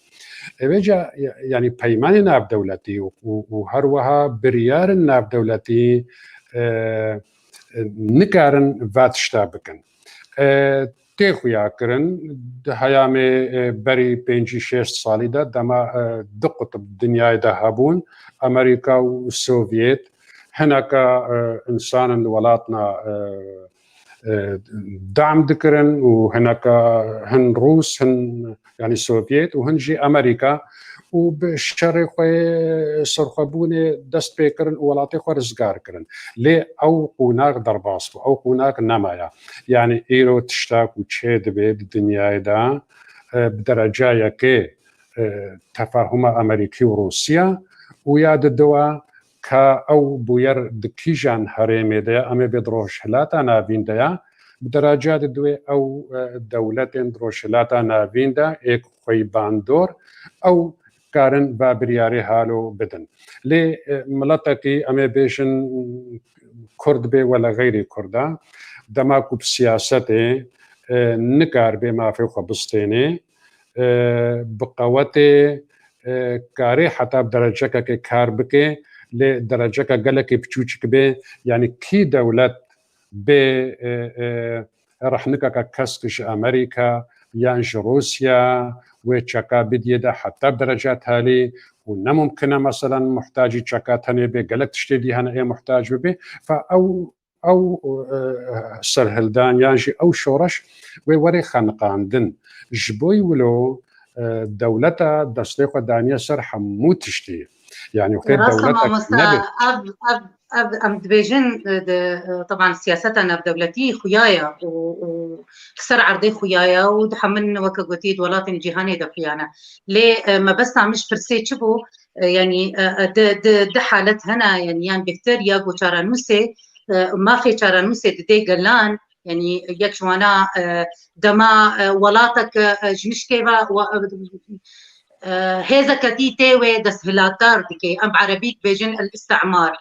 بيجا يعني بيمان ناب دولتي وهروها بريار ناب دولتي نكارن فاتشتابكن تيخويا كرن هيامي بري بينجي شيش صالي دا دما دقت بالدنيا دهابون أمريكا والسوفيت هناك إنسان الولاتنا دعم ذكرن وهناك هن روس هن يعني السوفيت وهنجي أمريكا وبالشرق سرخبوني دست بيكرن ولاتي خورزقار كرن لي أو هناك درباس أو هناك نمايا يعني إيرو تشتاك وتشيد بيد الدنيا دا بدرجة كي تفاهم أمريكي وروسيا وياد الدواء كا أو بوير دكيجان هريمي ديا أمي بدروش هلاتا نابين ديا بدرجات الدواء أو دولتين دروش هلاتا نابين دا إيك خوي باندور أو كارن بابرياري هالو بدن لي ملتكي أمي بيشن كرد بي ولا غير كردا دماكو بسياسته نكار بما في خبستيني بقوته كاري حتى بدرجة كار بكي لدرجة قالك بتشوشك بي يعني كي دولة بي راح نكا كسكش أمريكا يانج روسيا وشكا بديدا حتى بدرجات هالي ونا ممكنة مثلا محتاجي شكات هني بي قالك تشتدي هنا ايه محتاج بي أو سرهلدان يانجي أو شورش ووري خانقاندن جبوي ولو دولتا دستيقة دانيا سر حمو تشتي يعني وقت دولتك نبي أم دبيجن طبعا سياستنا بدولتي خيايا وكسر عرضي خيايا ودحمن وكقوتي دولات جهاني دخيانا ليه ما بس مش فرسي شبو يعني د حالت هنا يعني بكتيريا وشارانوسي ما في شارانوسي دي قلان يعني يك شوانا دما ولاتك جمشكيبا هذا كتي تاوي دسهلاتار دكي أم عربيك بيجن الاستعمار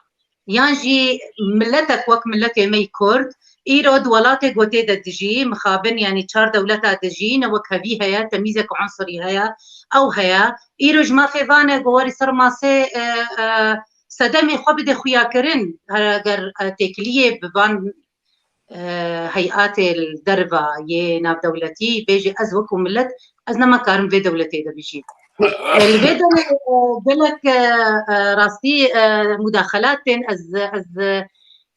يانجي ملتك وك ملتي مي كرد إيرود ولاتك وتيدا دجي مخابن يعني شار دولتا دجي نوك هبي هيا تميزك عنصري هيا أو هيا إيروج ما في فانا قواري سرماسي سدامي خبد خويا كرن هاگر تكليه ببان هيئات الدربة يناب دولتي بيجي أزوك وملت أزنا ما كارن في دولتي ده بيجي الفيديو بلك راستي مداخلات از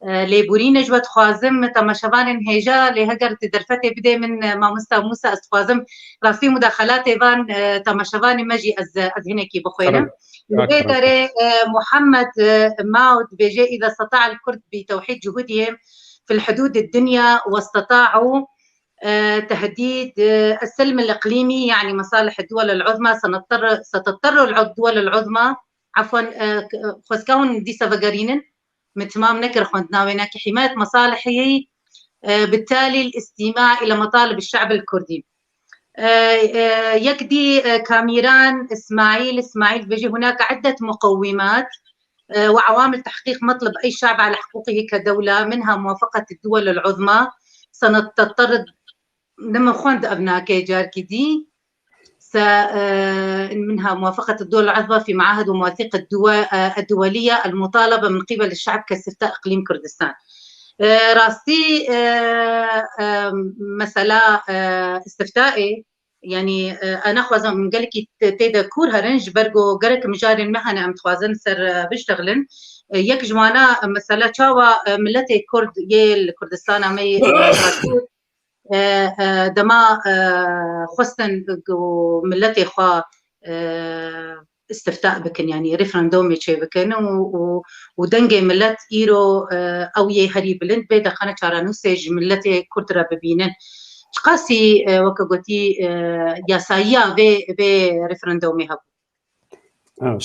ليبورين جوات خوازم تماشوان هيجا لهجر تدرفتي بدي من ماموستا موسى استخوازم راستي مداخلات ايفان تماشوان مجي از هناكي بخوينا الفيديو محمد ماود بيجي اذا استطاع الكرد بتوحيد جهودهم في الحدود الدنيا واستطاعوا تهديد السلم الإقليمي يعني مصالح الدول العظمى ستضطر الدول العظمى عفوا خسكون دي سفقارين متمام نكر خوندنا ويناك حماية مصالحه بالتالي الاستماع إلى مطالب الشعب الكردي يكدي كاميران إسماعيل بيجي هناك عدة مقومات وعوامل تحقيق مطلب أي شعب على حقوقه كدولة منها موافقة الدول العظمى سنضطر لما خوند أبناء جاركي دي منها موافقة الدول العظمى في معاهد ومواثيق الدولية المطالبة من قبل الشعب كاستفتاء إقليم كردستان راستي مسألة استفتائي يعني أنا خوازن من قالك تيدا كور هرنج برجو قرك مجاري المهنة أم خوازن سر بشتغلن يك جوانا مسألة شاوا ملتي كرد يل كردستان أمي دما خصن ملتي خوا استفتاء بكن يعني ريفرندوم يشي بكن ودنجي ملت إيرو أو يهري بلند بيدا خانة شارانوسي ملتي كردرا ببينن قاسي وكقولتي ياسايا في ريفرندومي هب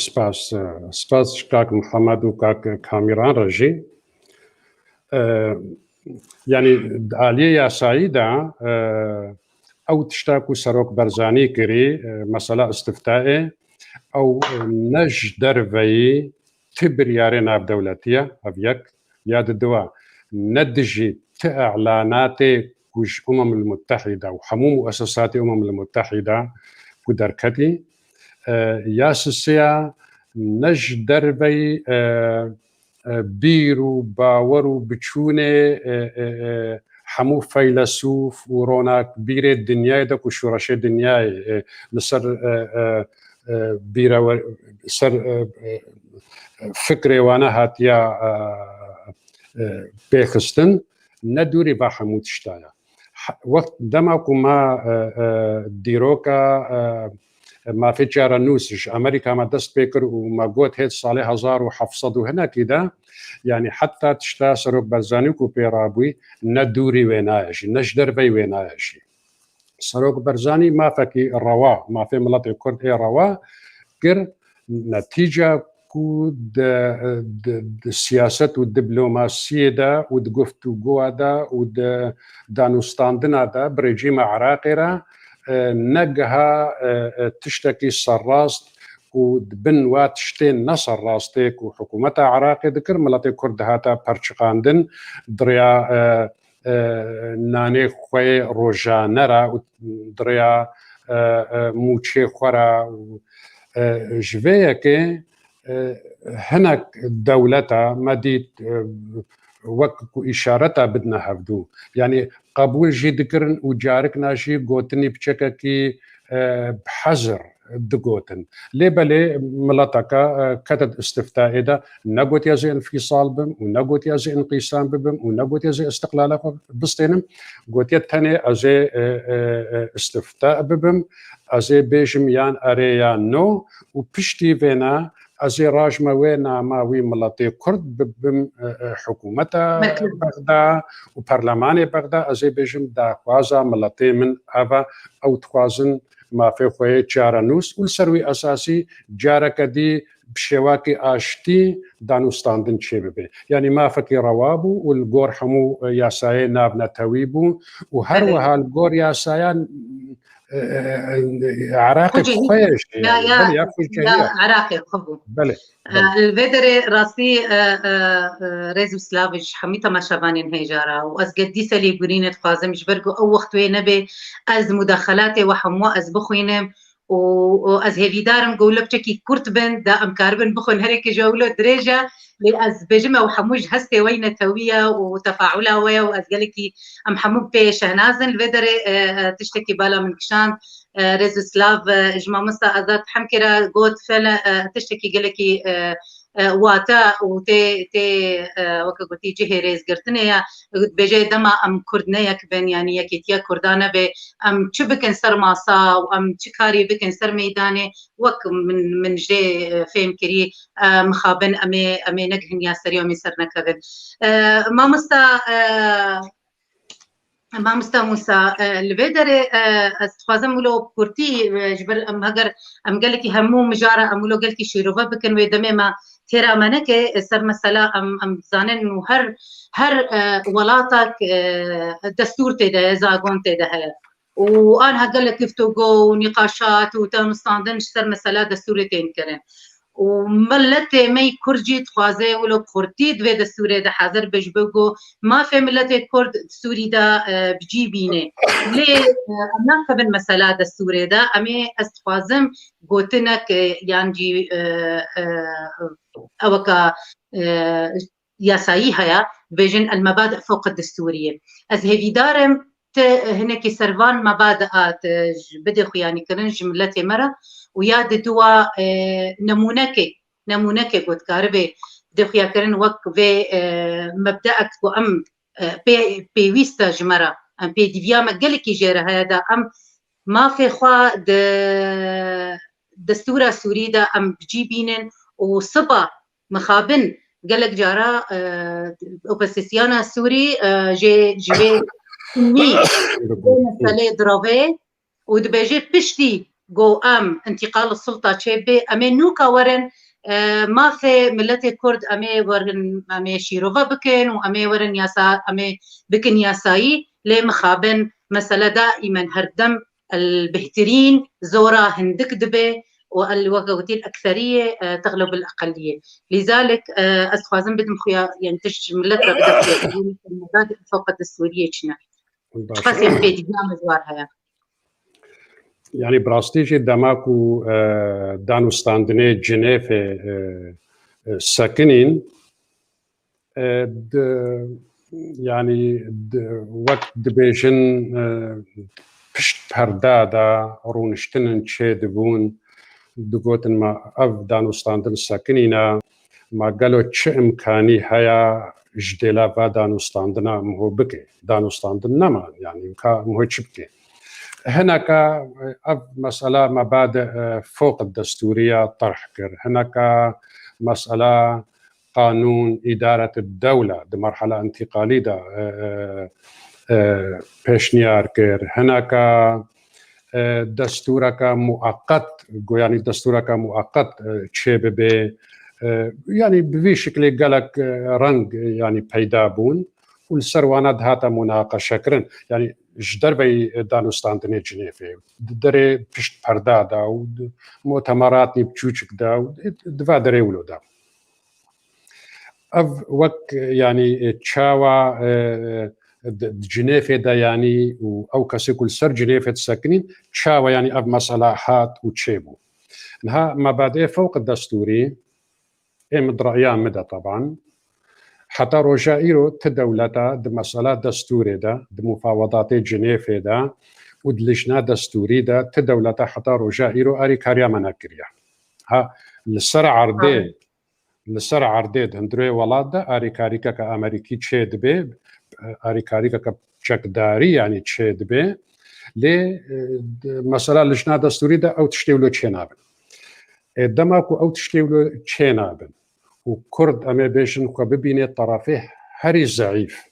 سپاس كاك محمد وكاك كاميران رجي يعني عالية ياسايي دا أو تشتاكو سروك برزاني كري مسألة استفتائي أو نج درفي تبرياري ناب دولتية أبيك ياد الدواء ندجي تإعلاناتي كوش المتحدة وحمو مؤسسات المتحدة كدركتي ياسسيا نج دربي بيرو باورو بتشوني حمو فيلسوف وروناك بيري الدنيا دك وشورش الدنيا لسر بيرا سر فكري وانا هاتيا بيخستن ندوري بحمو تشتايا وقت دماكو ما ديروكا ما في شارانوسش أمريكا ما دست بيكر وما قوت هيد صالح هزار وحفصدوا هنا كده يعني حتى تشتا سروك برزانيكو بيرابوي ندوري وينايش نجدر بي وينايش سروك برزاني ما فكي الروا ما في ملاتي كرد اي روا كر نتيجة كود السياسة والدبلوماسية دا ودقفتو قوة دا ودانوستاندنا دا بريجيم عراقرة نجها تشتكي السراست ودبن وات شتين نصر راستيك وحكومتها عراقي ذكر ملاتي كرد هاتا برشقاندن دريا ناني خوي روجا نرا دريا موچي خورا جوية هناك دولتا مديت وكو إشارتا بدنا هفدو يعني قبول جي ذكرن وجاركنا جي قوتني بشككي بحذر دقوتن ليبالي ملاتكا كتد استفتاء إذا نقوت يزي انفصال بم ونقوت يزي انقسام بم ونقوت يزي استقلال بستينم قوت يتاني أزي استفتاء بم أزي بيجم يان أريان نو وبشتي فينا أزي راجما وينا ماوي ملاتي كرد بم حكومتا بغدا وبرلماني بغدا أزي بيجم دا خوازا ملاتي من أبا أو تخوازن ما في خوي جارانوس والسروي أساسي جارك دي بشواكي آشتي دانوستاندن شبابي يعني ما فكي روابو والقور حمو ياساي نابنا تويبو وهروها القور ياسايان عراقي خويش يعني يا عراقي خبو بله الفيدري راسي ريزو سلافيش حميتا ما شابانين هيجارا واز قديسة لي قرينة خوازم جبرقو او وقت وينبي از مداخلاتي وحمو از بخوينم واز هيفيدارم قولو بشكي كورتبن دا امكاربن بخون هريك جولو دريجة لأز بجمع وحموج هستي وين توية وتفاعلها ويا واز قالكي ام حمو بي شهنازن الفيدري تشتكي بالا من كشان ريزو سلاف جمع مسا ازات حمكرا قوت فلا تشتكي قالكي واتا وتي وكا قلتي جهي ريز قرتنيا بجي دما ام كردنيا كبن يعني يكيتيا كردانا بي ام چه بكن سر ماسا وام چه كاري بكن سر ميداني وك من جي فهم كري مخابن امي نقهن يا سريو من سر نكبن ما مستا موسى الفيدري استخوازم ولو كورتي جبر ام هجر ام قالكي همو مجاره ام ولو قالكي شيروفا بكن ويدمي ما تيرا منك سر مساله ام زانن انه هر ولاتك دستور تيدا زاغون تيدا هي وانا قال لك كيف توجو ونقاشات وتنستاندن سر مساله دستورتين كرن وملت مي كرجي تخوازي ولو كورتي دوي دستوري ده حاضر بجبقو ما في ملت كرد دستوري ده بجيبينه ليه انا كبن مساله دستوري ده امي استخوازم قوتنك يعني اوكا ياسايي هيا بيجن المبادئ فوق الدستوريه از هيفي دارم هناك سرفان مبادئات بدي يعني كرن جملتي مره وياد دوا نمونك قد كاربي دخيا كرن وك في مبدأك وأم بيويستا جمرة أم بي ديفيا مقالك يجير هذا أم ما في خوا دستورة سوريدا أم بجيبينن وصبا مخابن قالك جارا أوبسيسيانا سوري جي مي مسألة درافي ودبجي بشتي جو ام انتقال السلطه تشيبي امي نوكا ورن ما في ملتي كرد امي ورن امي شيروفا بكن وامي ورن ياسا امي بكن ياساي لي مخابن مساله دائما هردم البهترين زورا هندك دبي والوقوتي الاكثريه تغلب الاقليه لذلك استخوازم بدم خويا ينتج ملتها بدها المبادئ فوق الدستوريه شنا خاصه في دينام زوارها يعني براستيجي دماكو دانوستاندني جنيف ساكنين يعني وقت دبيجن بشت هردادا رونشتنن تشي دبون دقوتن ما اف دانوستاندن ساكنينا ما قالوا تش امكاني هيا جديلا با دانوستاندنا مهو بكي دانوستاندن نما يعني مهو تشبكي هناك مسألة مبادئ فوق الدستورية طرح كر هناك مسألة قانون إدارة الدولة دي مرحلة انتقالية بيشنيار كر هناك دستورك مؤقت يعني دستورك مؤقت تشيبي يعني بفي شكل قالك رنج يعني بيدابون والسروانات هاتا مناقشة كرن يعني جدربي دانوستاندني جنيفي دري بشت بردا دا ومؤتمرات نبتشوشك دا دفا دري ولو دا اف وك يعني تشاوا جنيفي دا يعني او كسيكول سر جنيفي تسكنين تشاوا يعني اف مصالحات وتشيبو انها مبادئ فوق الدستوري مدرعيان مدى طبعا حتى رجائيرو تدولتا مسألة دستوري دا مفاوضات جنيفي دا ودلجنا دستوري دا تدولتا حتى رجائيرو اري كاريا مناكريا ها لسر عردي هندروي ولاد دا اري كاريكا كامريكي تشيد بي اري كاريكا كبشكداري يعني تشيد بي لي مسألة لجنا دستوري دا او تشتيولو تشينابن دماكو او تشتيولو تشينابن وكرد أما بيشن ببيني الطرفيه هري ضعيف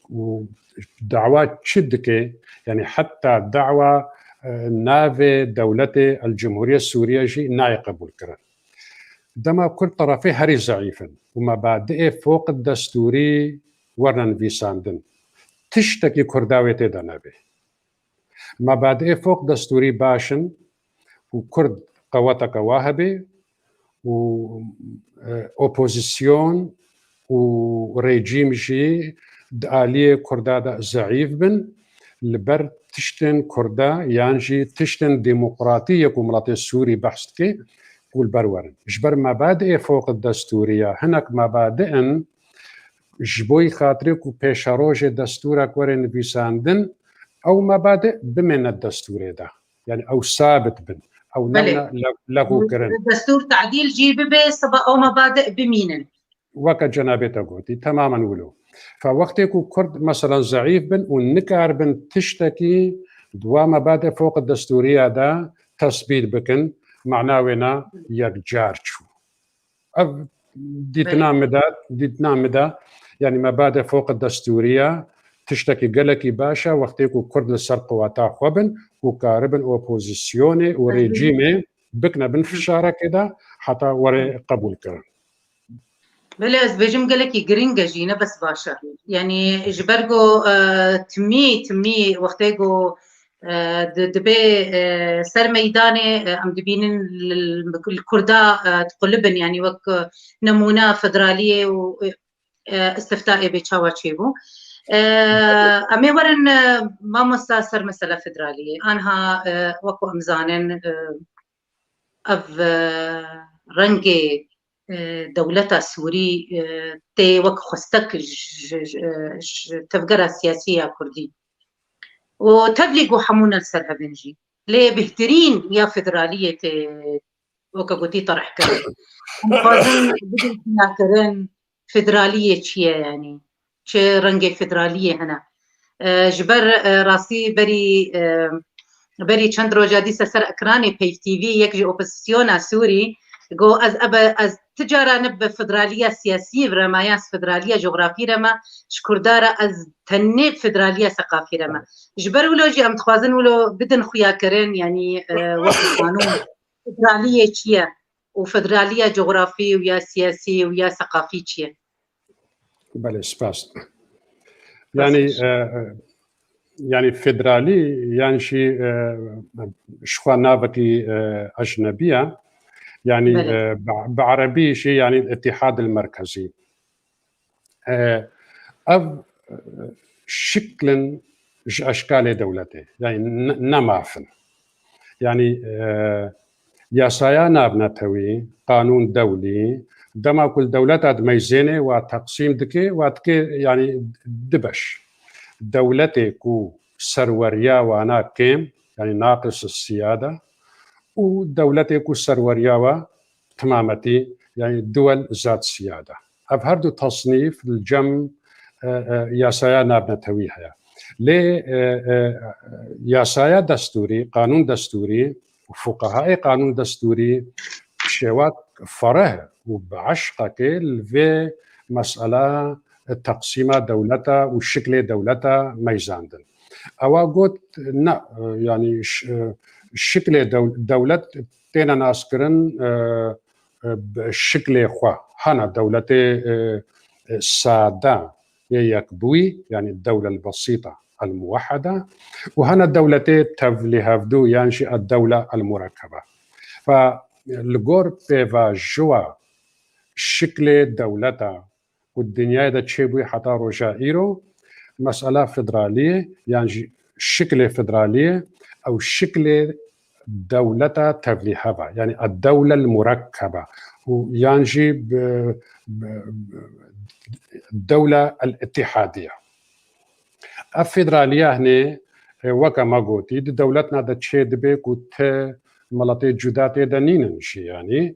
ودعوات شدكي يعني حتى دعوة نافي دولة الجمهورية السورية جي نايقبول كرن دما كل طرفيه هري ضعيفا ومبادئ فوق الدستوري ورنن فيساندن تشتكي كرداويتي دنابي مبادئ فوق دستوري باشن وكرد قواتك واهبي و اوبوزيسيون وريجيم جي داليه كردا ضعيف بن البر تشتن كردا يانجي تشتن ديمقراطيه كمرات السوري بحثكي والبرورن جبر مبادئ فوق الدستوريه هناك مبادئ جبوي خاطرك وبيشاروج دستورك ورن بيساندن او مبادئ بمن الدستوري ده يعني او ثابت بن او له كرن دستور تعديل جيبي بس او مبادئ بمينن وك جنابته قوتي تماما ولو فوقتك كرد مثلا ضعيف بن والنكار بن تشتكي دوا مبادئ فوق الدستوريه دا تثبيت بكن معناونا يكجارشو ديتنا مدى يعني مبادئ فوق الدستوريه تشتكي قلكي باشا وقتيكو كرد السرق وتاخوبن وكاربن اوبوزيسيوني وريجيمي بكنا بنفشارة كده حتى وري قبول كرن بلا بيجم قلكي جرينجا جينا بس باشا يعني جبرجو تمي وقتيكو دبي سر ميداني ام دبين الكردا تقلبن يعني وك نمونه فدراليه واستفتاء بتشاوا تشيبو امي ورن ما مستاثر مسألة فدرالية انها وكو امزانن اف رنجي دولتا سوري تي وك خستك تفقرة سياسية كردي وتبلغوا حمونا السرها بنجي ليه بهترين يا فدرالية وكا قوتي طرح كرن فازن بدل كرن فدرالية شيء يعني چه رنگ فدرالیه هنا جبر راسي بري چند روجا دي سر اكراني بي تي في يك جي اوبوزيسيون سوري جو از تجاره نب فدراليه سياسيه رماياس فدراليه جغرافيه رما شكردارا از تني فدراليه ثقافيه رما جبر ولو جي ام تخوازن ولو بدن خويا كرين يعني وقت قانون فدراليه چيه وفدراليه جغرافيه ويا سياسيه ويا ثقافيه چيه بله سپاس يعني فدرالي يعني شي شخوا نابكي أجنبية يعني بعربي شيء يعني الاتحاد المركزي أو شكل أشكال دولته يعني نمافن يعني ياسايا نابنتوي قانون دولي دما كل دولات ميزانه وتقسيم دكي واتكي يعني دبش دولتي كو سروريا وانا كيم يعني ناقص السياده ودولتي كو سروريا تمامتي يعني دول ذات سياده افهردو تصنيف الجم ياسايا نابنتويها لي ياسايا دستوري قانون دستوري وفقهاء قانون دستوري شوات فره وبعشقك في مسألة تقسيم دولتا وشكل دولتا ميزاندن أو قلت نا يعني شكل دولة تينا ناسكرن بشكل خوا هنا دولة سادة يكبوي يعني الدولة البسيطة الموحدة، وهنا الدولتين تفلي هفدو ينشئ الدولة المركبة. فالغور بيفا جوا شكل دولتا والدنيا دا تشيبوي حتى رجائيرو مسألة فدرالية، يعني شكل فدرالية أو شكل دولة تفليحها، يعني الدولة المركبة، وينجي الدولة الاتحادية. الفدرالية هنا وكما قلت دولتنا دا تشيد بيك وت ملاتي جدات دانين شي، يعني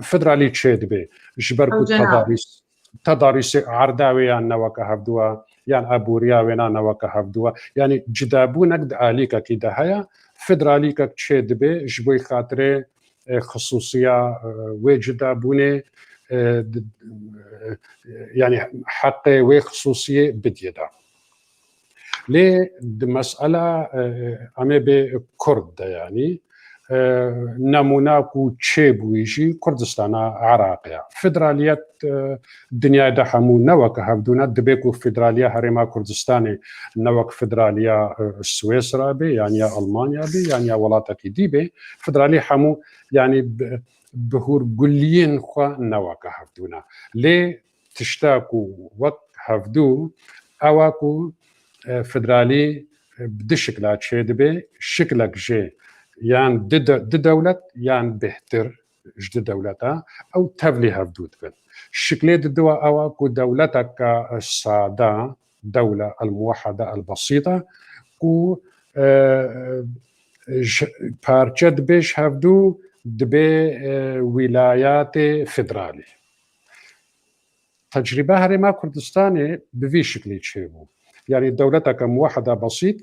فدرالي تشيد بي جبركو تضاريس عرداوي يعني وكهفدوا يعني ابوريا وينا وكهفدوا يعني جدابونك داليكا كده هيا فدراليكا تشيد بي جبوي خاطري خصوصيه وجدابونه يعني حقي وخصوصيه بديدا لي المساله امي بكرد يعني نموناكو تشيبويجي كردستان عراقيا فدراليات الدنيا دحمو نوك هبدونا دبيكو فدراليا هرما كردستاني نوك فدراليا سويسرا بي يعني ألمانيا بي يعني ولاتكي دي بي فدراليا حمو يعني بهور قليين خوا نوك هبدونا لي تشتاكو وك هفدو اواكو فدرالي بدي شكلات شيد بي شكلك جي يعني دي دولة يعني بهتر جد دولتها أو تبليها بدود بن الشكل دوا أو دولتك السادة دولة الموحدة البسيطة كو بارجد بيش هفدو دبي ولايات فدرالي تجربة هرما كردستاني بفي شكل يتشيبو يعني دولتك موحدة بسيط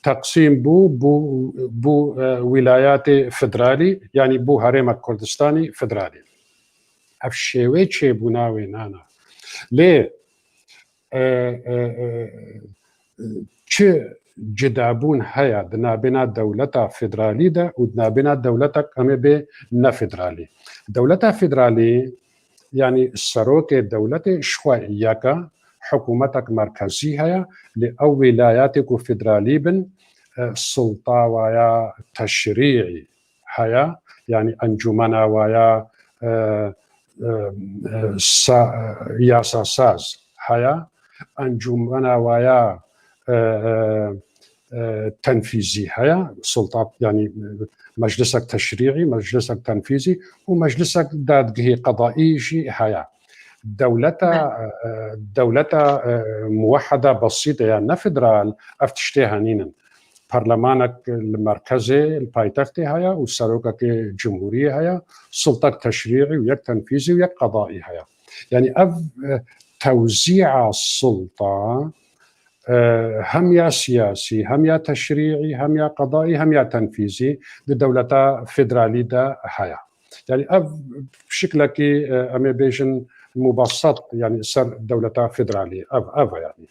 تقسيم بو ولايات فدرالي يعني بو هرم كردستاني فدرالي افشيوي تشيبونا وينانا ليه تش جدابون هيا دنابنا دولتا فدرالي دا ودنابنا دولتك امي بي نفدرالي دولتا فدرالي يعني السروك دولتي شوائياكا حكومتك مركزي هيا لأو ولاياتك فدرالي بن سلطة ويا تشريعي هيا يعني أنجمنا ويا ياسا ساز هيا أنجمنا ويا تنفيذي هيا سلطات يعني مجلسك تشريعي مجلسك تنفيذي ومجلسك دادقهي قضائي شيء هيا دولتا موحدة بسيطة يعني فدرال افتشتيها نينا برلمانك المركزي البايتختي هيا والسروكك جمهورية هيا سلطة تشريعي ويك تنفيذي ويك قضائي هيا يعني توزيع السلطة هم يا سياسي هم يا تشريعي هم يا قضائي هم يا تنفيذي لدولة فدرالي دا هيا يعني بشكلك أمي بيجن مبسط يعني صار دولة فدرالية يعني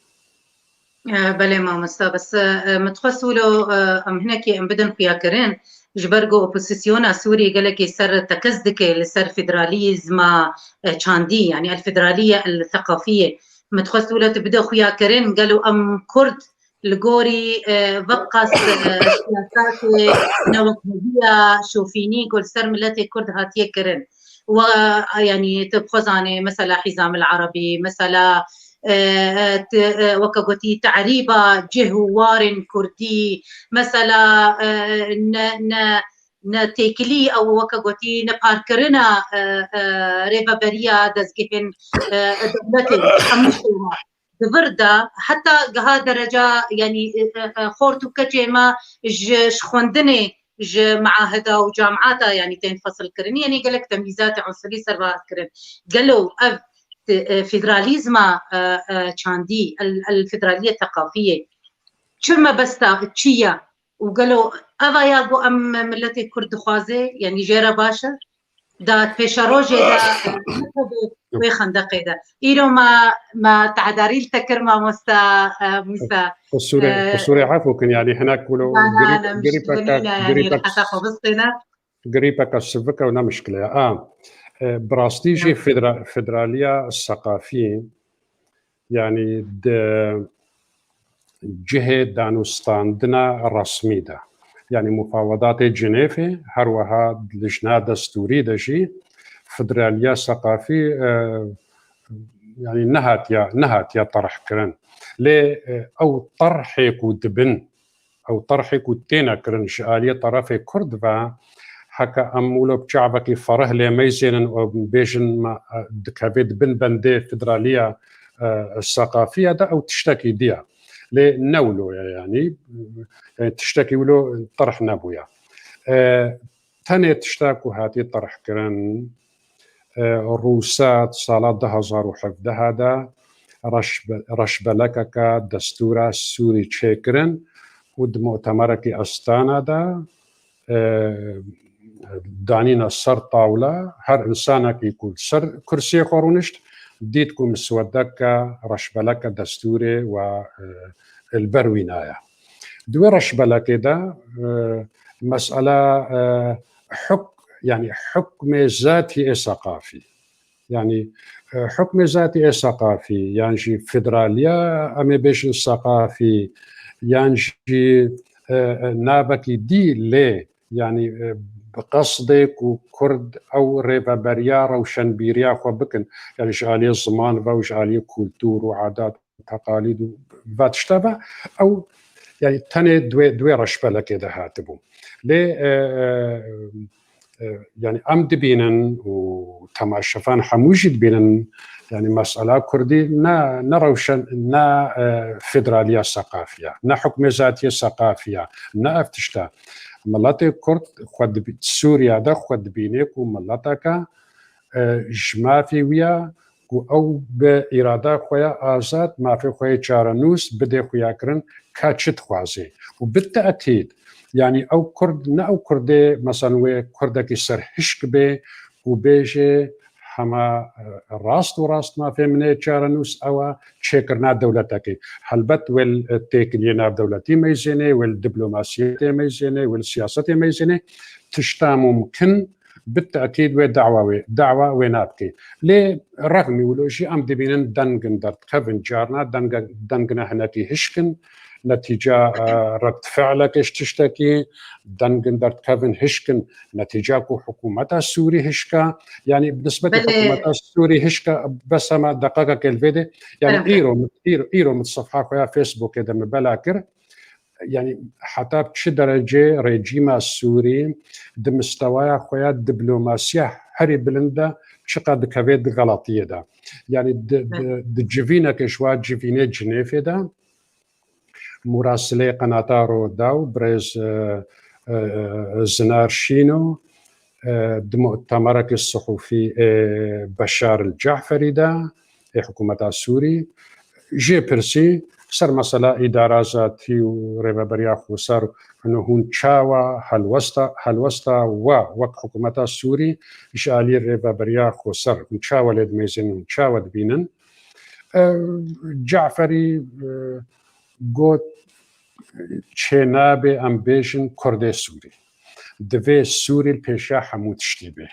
بله ما مستا بس متخصو لو ام هناك ام بدن فيها كرين جبرجو اوبوزيسيونا سوري قالك سر تكزدك لسر فدراليزما تشاندي يعني الفدرالية الثقافية متخصو لو تبدو خيا كرين قالوا ام كرد الجوري بقص سياسات نوكية شوفيني كل سر ملتي كرد هاتيه كرين ويعني تبخزاني مثلا حزام العربي مثلا وكغوتي تعريبة جهوار كردي مثلا نتيكلي أو وكغوتي نباركرنا ريبا بريا دزجهن دولتين أمشوها بفردا حتى جها درجة يعني خورتو كجيما شخوندني معاهدة وجامعاتها يعني تنفصل كرن يعني قالك تمييزات عنصرية سربات كرن قالوا فيدراليزما تشاندي الفيدرالية الثقافية شما بستا تشيا وقالوا أفا ياقو أم ملتي كرد خوازي يعني جيرا باشا دا بيشاروجي دا ويخندقي دا إيرو ما تعداري التكر ما مستا السوري عفوك يعني هناك ولو قريبك السفكة ولا مشكلة براستيجي فدرالية الثقافيين يعني جهة دانوستاندنا الرسمي ده يعني مفاوضات جنيفي هروها لجنة دستوري دشي فدراليا ثقافي يعني نهات يا طرح كرن لي او طرحك ودبن او طرحك ودتينا كرن شالية طرفي كردفا حكا امولو بشعبك فره لي ميزين او بيجن ما دكابيد بن بندي فدرالية الثقافية ده او تشتكي ديها لنولو يعني تشتكي ولو طرح نابويا تاني تشتاكو هاتي طرح كرن روسات صالة دهزار وحفظ هذا رشبلكك دستورة سوري تشيكرن ود مؤتمرك أستانا دا دانينا سر طاولة هر إنسانك يقول سر كرسي خورونشت ديتكم سودك رشبلك دستوري والبروينايا دو رشبلك دا مسألة حكم ذاتي ثقافي يعني حكم ذاتي ثقافي يعني فدراليا أمي بيش ثقافي يعني نابكي دي ليه يعني بقصدك وكرد او ريفابريا او شنبيريا وبكن يعني شغاليه الزمان وشغاليه كولتور وعادات وتقاليد وباتشتبه او يعني تاني دوي رشبله كده هاتبو ليه يعني ام دبينن وتماشفان حموجد بينن يعني مسألة كردي نا روشن نا فدرالية ثقافية نا حكم ذاتية ثقافية نا افتشتا ملاتي كرد خود سوريا دا خود بينيك وملاتك جما في ويا او بإرادة خويا آزاد ما في خويا چارنوس بدي خويا كرن كاتشت خوازي وبالتأكيد يعني او كرد نا او كردي مثلا وي كردكي سر هشك بي وبيجي حما راست وراست ما في مني چارنوس او تشكرنا دولتك حلبت والتيكلينا دولتي ميزيني والدبلوماسية ميزيني والسياسة ميزيني تشتا ممكن بالتأكيد دعوة وينابكي ليه رغم ولوشي أم دبينن دنجن درت كفن جارنا دنجن هناكي هشكن نتيجة رد فعلك ايش تشتكي دنجن درت كفن هشكن نتيجة حكومتها السوري هشكا يعني بالنسبة لحكومتها السوري هشكا بس ما دقائق الفيديو يعني ايرو من صفحة خويا فيسبوك كده مبلاكر يعني حتى بشي درجة ريجيم السوري دمستوايا خويا الدبلوماسية هري بلندا شقد كبيد غلطية دا يعني دجفينا كشوا جفينة جنيفة دا مراسلة قناتارو داو بريز زنارشينو دمؤتمرك الصحفي بشار الجعفري دا حكومة السوري جي برسي سر مسألة إدارة ذاتي وريبابريا خسر أنه هون تشاوى هلوستا ووق حكومة السوري إشالي ريبابريا خسر هون تشاوى لد ميزين هون تشاوى دبينن جعفري قوت تشينابي أمبيشن كردي سوري دفي السوري البيشا حمود شتيبه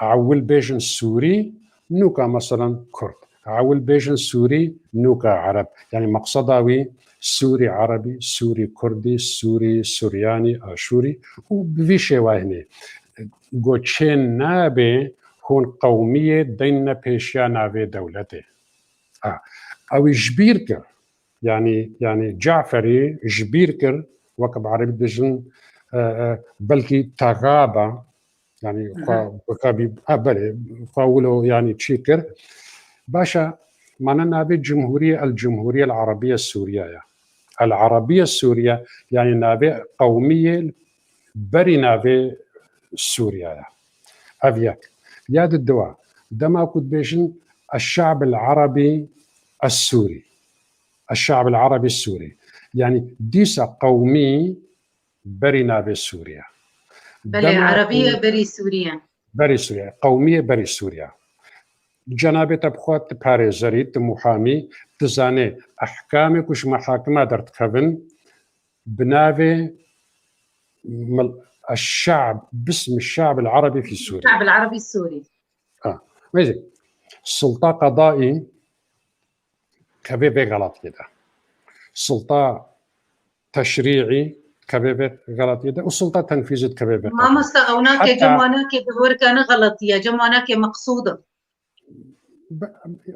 عول بيشن سوري نوكا مثلا كرد عول بيجن سوري نوكا عرب يعني مقصداوي سوري عربي سوري كردي سوري سورياني اشوري وبفيشي واهني قوتشين نابي هون قومية دينا بيشيا نابي دولته او جبيركر يعني جعفري جبيركر وكب عربي بيجن بلكي تغابة يعني وكابي بلي قولوا يعني تشيكر باشا معنا نابي الجمهورية العربية السورية العربية السورية يعني نابي قومية بري نابي سوريا أفياك ياد الدواء دما كنت بيشن الشعب العربي السوري الشعب العربي السوري يعني ديسا قومي بري نابي سوريا بلي عربية بري سوريا بري سوريا قومية بري سوريا جنابه تبخوت باريزريت محامي تزاني احكامك وش محاكمه درت كفن بنافي الشعب باسم الشعب العربي في سوريا الشعب العربي السوري ماشي السلطه قضائي كبيبي غلط كده سلطة تشريعي كبيبة غلط يدا والسلطة تنفيذية كبيبة ما مستقوناك حتى جمعناك بهور كان غلط يا جمعناك مقصودة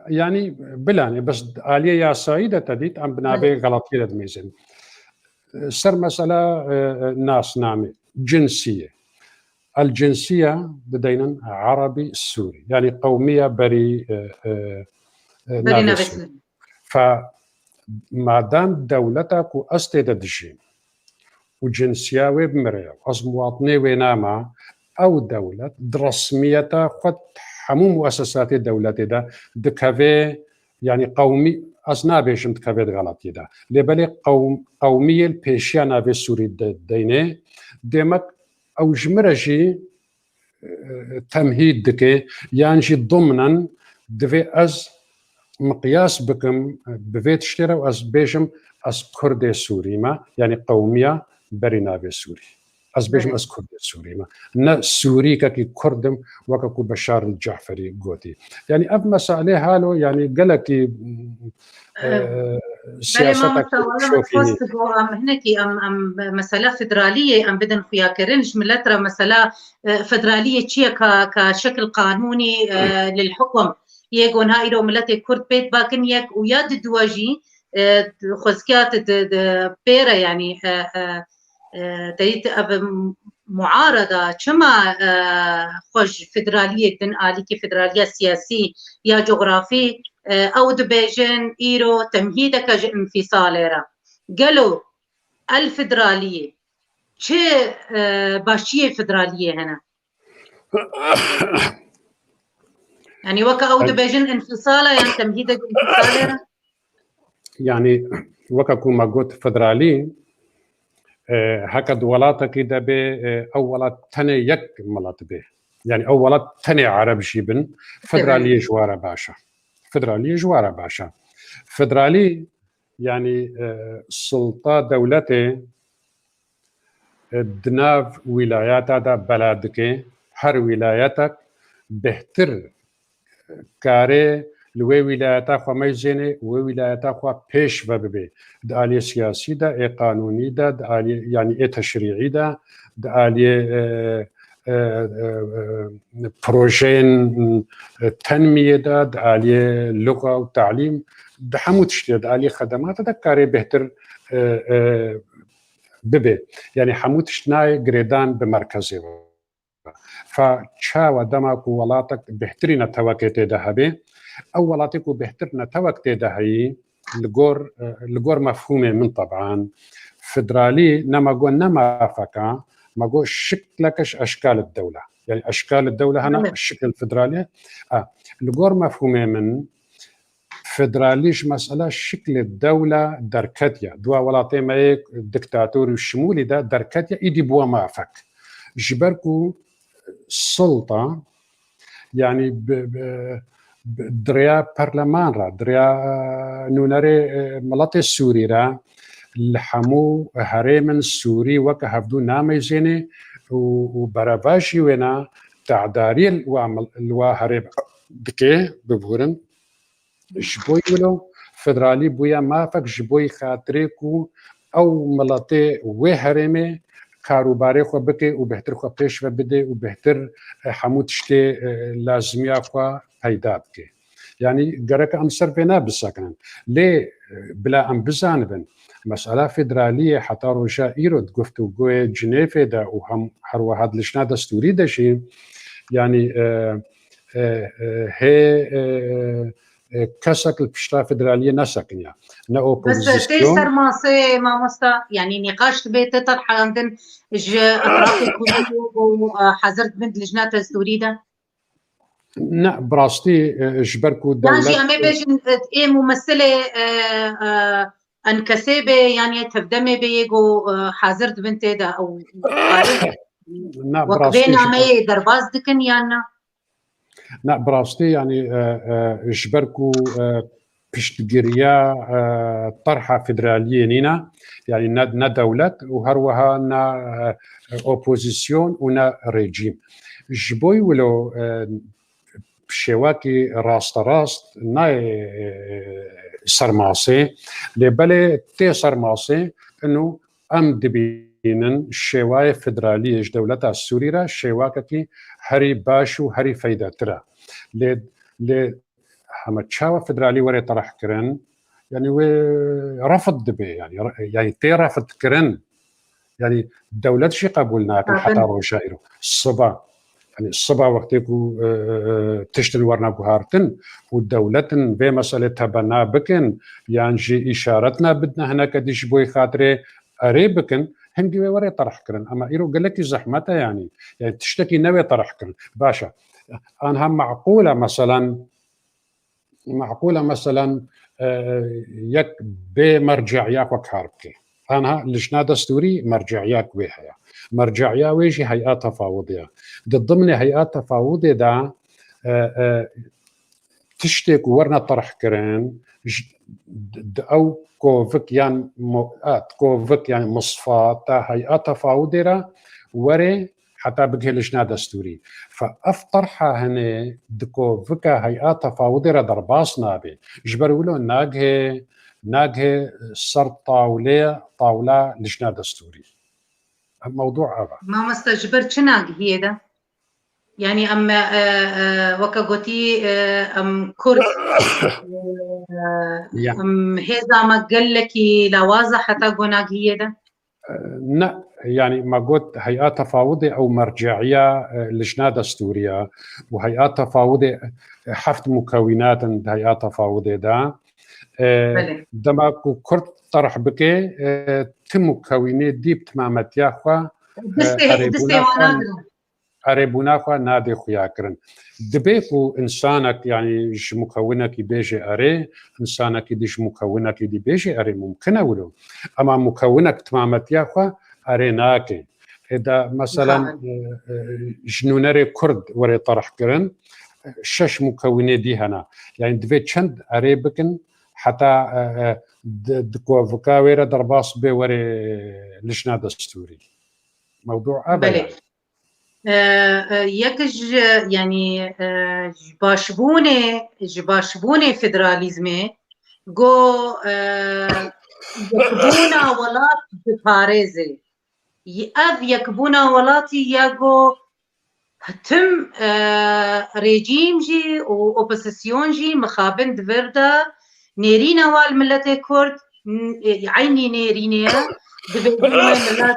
يعني بلاني بس آلية يا سعيدة تديت أم بنابي غلط يدا ميزن سر مسألة ناس نامي جنسية الجنسية بدينا عربي سوري يعني قومية بري برينا نافي سوري بسم فما دام دولتك وأستيد الجيم وجنسياوي بمريا أص مواطني ويناما أو دولة رسمية خد حمو مؤسسات الدولة دا دكافي يعني قومي أصنابيش دكافي غلط دا لبالي قومية البيشيانا في سوري ديني ديمك أو جمرجي تمهيد دكي يانجي ضمنا دفي أز مقياس بكم بفيت اشترى وأز بيجم أز كردي سوري ما يعني قومية برينابي سوري أز بيجم أز كردي سوري ما نا سوري كي كردم وكاكو بشار الجعفري قوتي يعني أب مسألة هالو يعني قالكي سياستك شوفيني هناكي ام مسألة فدرالية ام بدن فيها كرنج ملترا مسألة فدرالية تشيا كشكل قانوني للحكم يجون هايرو ملتي كرد بيت باكن يك وياد الدواجي خزكات بيرا يعني تريد معارضة كما خوش فدرالية دن آلي فدرالية سياسي يا جغرافي أو دبيجن إيرو تمهيدك انفصاليرا قالوا الفدرالية چه باشية الفدرالية هنا يعني وكا أو دبيجن انفصالة يعني تمهيدك انفصاليرا يعني وكا كوما قلت فدرالي هكا دولاتك دا بي أولا تاني يك ملات بي يعني أولا تاني عرب جيبن فدرالية جوارة باشا فدرالية جوارة باشا فدرالي يعني سلطة دولتي دناف ولاياتا دا بلادك هر ولاياتك بهتر كاري لوي ولاياتا خوا ميزيني وولاياتا خوا بيش ببي دا آلية سياسي دا اي قانوني دا آلية يعني اي تشريعي دا آلية بروجين تنمية دا آلية لغة وتعليم دا حمو تشتي دا آلية خدمات دا كاري بهتر ببي يعني حمو تشتناي قريدان بمركزي فشاوى دمك ولاتك بهترين توكيتي دا هبي أو ولاتك بهترنا توكيتي دا هي لغور مفهومي من طبعا فدرالي نما قول نما فكا ما قول شكلكش أشكال الدولة يعني أشكال الدولة هنا الشكل الفدرالي لغور مفهومي من فدراليش مسألة شكل الدولة دركتيا دوا ولاتي ما دكتاتوري الشمولي دا دركتيا إيدي بوا مافك جبركو السلطة يعني دريا برلمان را دريا نوناري ملاتي السوري را الحمو هريمن السوري وكا هفدو نامي زيني وبرافاشي وينا تعداري الوا هريم دكي ببورن جبوي ولو فدرالي بويا مافك جبوي خاطريكو أو ملاتي وهريمي کاروباری خو بکی و بهتر خو پیش و بده و بهتر حمود شته لازمیا خو پیدا بکی يعني جرك أم سرفنا بسكن ليه بلا أم بزانبن مسألة فدرالية حتى رجاء إيرود قفتو جوه جنيفة دا وهم حروا هاد لشنا دستوري دا شيء يعني هي كسك البشرة فدرالية نسكنيا بس تيسر ماسي ما مستا يعني نقاش بيت طرح عندن أطراف الكل وحذرت بنت لجنات الدستورية نا براستي جبركو دولة يعني أمي بيجن إيه ممثلة أنكسبة يعني تفدمي بيجو حذرت بنت دا أو وكبين أمي درباز دكن يعني نا براستي يعني جبركو بشتجريا طرحة فدرالية نينا يعني نا دولة وهروها نا اوبوزيسيون ونا ريجيم جبوي ولو بشواكي راست ناي سرماسي لبلي تي سرماسي انه ام دبينن الشواي فدرالية دولتها السورية شواكي هري باشو هري فايدة ترى ل هما تشاوى فدرالي وري طرح كرن يعني رفض دبي يعني تي رفض كرن يعني دولة شي قبولناك حتى روشايرو الصبا يعني الصبا وقتكو تشتن ورنا بهارتن والدولة بمسألة تبنا بكن يعني جي إشارتنا بدنا هناك ديش بوي خاطري أري بكن هنجي وري طرح كرن أما إيرو قال لك زحمتها يعني تشتكي نوي طرح كرن باشا أنا هم معقولة مثلا يك بمرجعيات وكاربكي أنا لجنة دستوري مرجعيات ويحيا مرجعيا ويجي هيئات تفاوضية ضمن هيئات تفاوضية دا تشتك ورنا طرح كرين أو كوفك يعني كوفك يعني مصفات هيئات تفاوضية وري حتى بقى لجنة دستوري فأفطرحها هنا دكوفك هيئات تفاوضية درباس نابي جبرولو ناقه صار طاولة لجنة دستوري الموضوع هذا ما مستجبر شناق هي ده يعني أم وكاغوتي أم كرد أم هذا ما قال لك لوازة حتى قناق هي ده لا يعني ما قلت هيئات تفاوضية أو مرجعية لجنة دستورية وهيئات تفاوضية حفت مكونات هيئات تفاوضية ده دماغ كرد طرح بكي تم مكونات دي بتمامت ياخوا أريبوناخوا نادي خياكرن دبيكو إنسانك يعني مكونك بيجي أري إنسانك ديش مكونك دي بيجي أري ممكنة ولو أما مكونك تمامت ياخوا أريناكي إذا مثلا جنونري كرد وري طرح كرن شش مكونات دي هنا يعني دبي چند أري بكن حتى دكو فكاويرا درباس بوري لجنة دستوري موضوع أبدا يكج يعني جباشبوني فدراليزمي جو يكبونا ولات بفارزي يأذ يكبونا ولاتي ياغو تم ريجيم جي وأوبوزيسيون جي مخابن دفردا نيرينا والملة كرد عيني نيرينيا دبيجينا ملات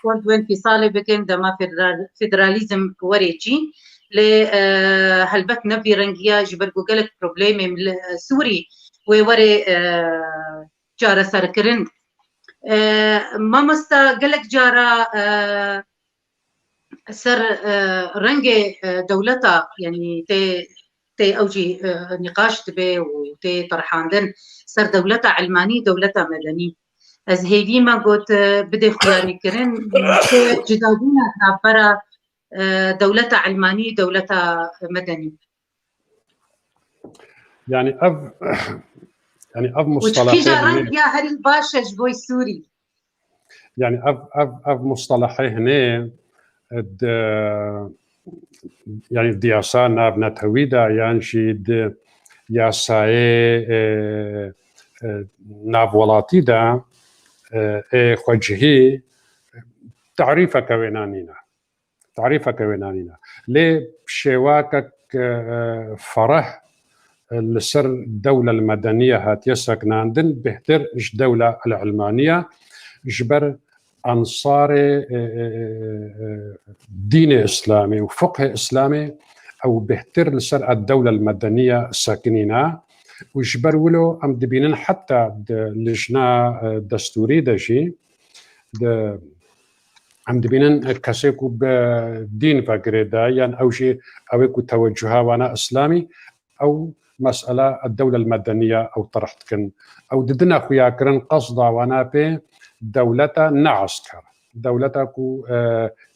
كنت انفصالي بكن دما فيدراليزم وريجي لهلبت نبي رنجيا جبرقو قلق بروبليمي سوري ووري جارة سركرند ما مستا قلق جارة سر رنجي دولتا يعني تي اوجي نقاش تبي وتي طرحاندن سر دولتا علماني دولتا مدني از هيدي ما قلت بدي خياري كرن جدادينا تعبر دولتا علماني دولتا مدني يعني أف مصطلحين يا هل الباشا جبوي سوري يعني أف مصطلحين هنا يعني الدياسان نابنا تويدا يعني شيد ياساي ناب ولاتي دا خوجهي تعريفك وينانينا ليه بشواكك فرح لسر الدولة المدنية هات يسك ناندن بهتر الدولة العلمانية جبر أنصار دين إسلامي وفقه إسلامي أو بهتر لسر الدولة المدنية الساكنين وجبر ولو أم دبينن حتى لجنة دستوري دجي أم دبينن كسيكو بدين فقريدا يعني أو شيء أو يكو توجهها وانا إسلامي أو مسألة الدولة المدنية أو طرحتكن أو ددنا خويا كرن قصدا وانا بي دولتا نعسكر دولتكو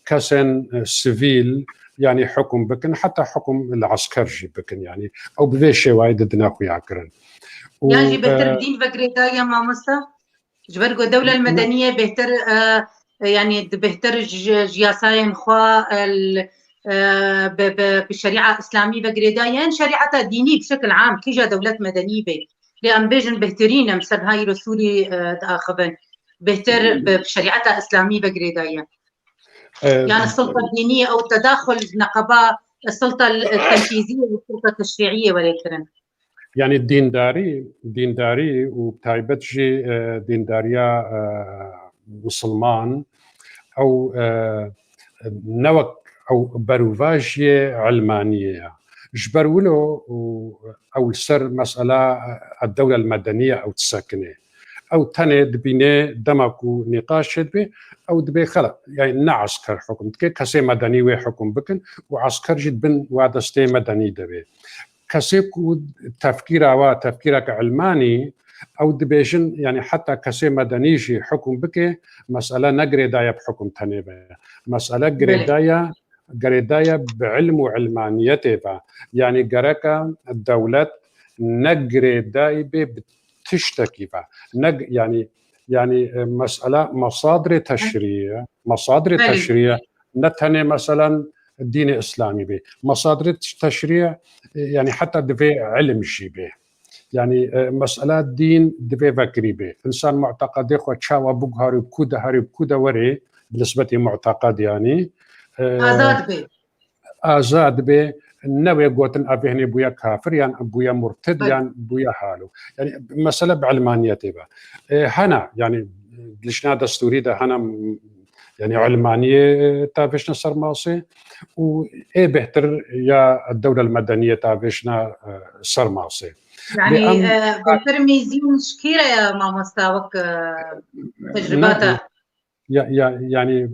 كسن سيفيل يعني حكم بكن حتى حكم العسكري بكن يعني او بذيشي وايد ددنا خويا كرن يعني بهتر دين فكريتا يا مامستا جبرقو الدولة المدنية بهتر يعني بهتر جياساين خوا بالشريعة الإسلامية بقريدايا شريعة دينية بشكل عام كيجا دولة مدنية بي لأن بيجن بهترين مسل هاي رسولي تأخذن بهتر بشريعة الإسلامية بقريدايا يعني السلطة الدينية أو التداخل نقباء السلطة التنفيذية والسلطة التشريعية ولكن يعني الدينداري وبتايبتجي دينداريا مسلمان أو نوك أو بروفاجية علمانية جبرولو أو سر مسألة الدولة المدنية أو تساكنه أو تاني دبيني دمكو نقاش به أو دبي خلق يعني نعسكر حكم كسي مدني وحكم بكن وعسكر جد بن وادستي مدني دبي كسيكو تفكيرك علماني أو دبيجن يعني حتى كسي مدنيجي حكم بك مسألة نقري دايا بحكم تاني مسألة قريدايا بعلم وعلمانيته يعني قرأك الدولة نقري دايبة بتشتكي يعني مسألة مصادر تشريع نتني مثلا الدين الإسلامي به مصادر تشريع يعني حتى دفي علم شي به يعني مسألة دين دفي فكري به إنسان معتقد يخو تشاوى بوك هاري بكودة وري بالنسبة معتقد يعني آزاد به نوي قوتن أبيهني بويا كافر يعني بويا مرتد يعني بويا حالو يعني مسألة بعلمانيته به هنا يعني لشنا دستوري ده هنا يعني علمانية تافشنا سرماسي وإيه بهتر يا الدولة المدنية تافشنا سرماسي يعني بهتر ميزين شكيرة يا ماما ستاوك تجرباتها يعني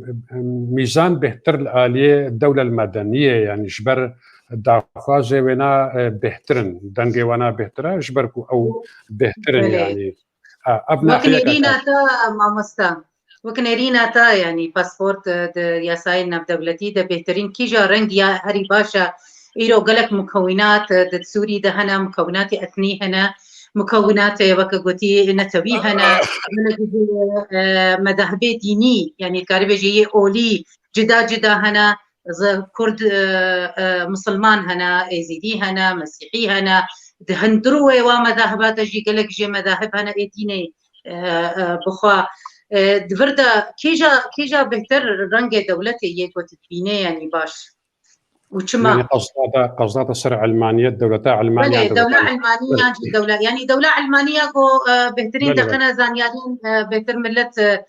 ميزان بهتر الآلية الدولة المدنية يعني جبر داخازي ونا بهترن دنجي ونا بهترا جبركو أو بهترن يعني وكنيرينا تا ماما ستا وكنيرينا تا يعني باسبورت يا ساينا بدولتي ده بهترين كيجا رنگ يا هري باشا إيرو قلق مكونات سوري ده هنا مكونات أثني هنا مكونات وكقوتي نتوي هنا مذاهبي ديني يعني كاربيجي أولي جدا هنا كرد مسلمان هنا يزيدي هنا مسيحي هنا هندروي ومذاهبات جي قلق جي مذاهب هنا ديني بخوا دفردا كيجا بهتر رنگ دولتي يكو تتبيني يعني باش وشما يعني قصدات سر علمانية دولة علمانية دولة علمانية دولة يعني دولة علمانية كو بهترين دقنا زانيالين بهتر ملت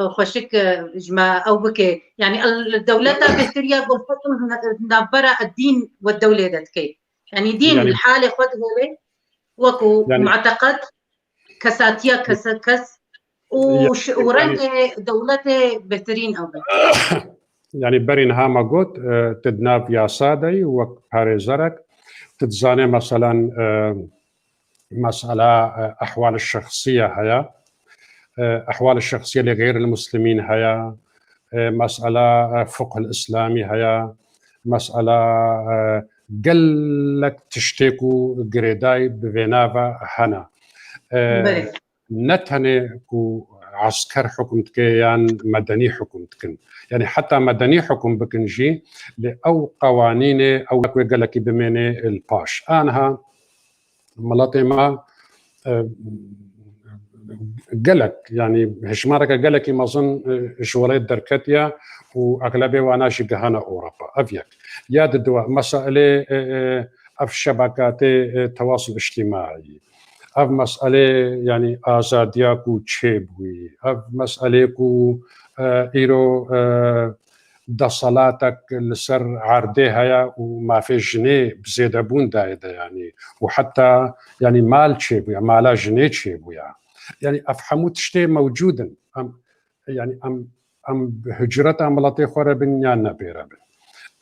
خوشك جما أو بكي يعني الدولة بهترية قلتهم نبرا الدين والدولة دتكي يعني دين يعني الحالة خد هو وكو يعني معتقد كساتيا كس ورنج دولته بهترين أو يعني برين هاما قوت تدناف يا سادي وكاريزرك تتزاني مثلا مسألة أحوال الشخصية هيا أحوال الشخصية لغير المسلمين هيا مسألة فقه الإسلامي هيا مسألة قلك تشتكو قريداي بفينافا هنا نتهني كو عسكر حكمتك يعني مدني حكمتك يعني حتى مدني حكم بكنجي أو قوانين أو قالك بميني الباش أنها ملاطمة قالك يعني هشمارك قالك ما ظن شواليت دركتيا وأغلبية وانا شبهنا أوروبا أفيك ياد الدواء مسألة أف شبكات التواصل الاجتماعي أف مسألة يعني آزاديا كو تشيبوي أف مسألة كو إيرو دصلاتك لسر عردها وما في جنيه بزيادة بون دايدا يعني وحتى يعني مال تشيبويا مالا جنيه تشيبويا يعني أفهموا تشتي موجودا يعني أم بهجرة ملاتي خورا بنيانا بيرابن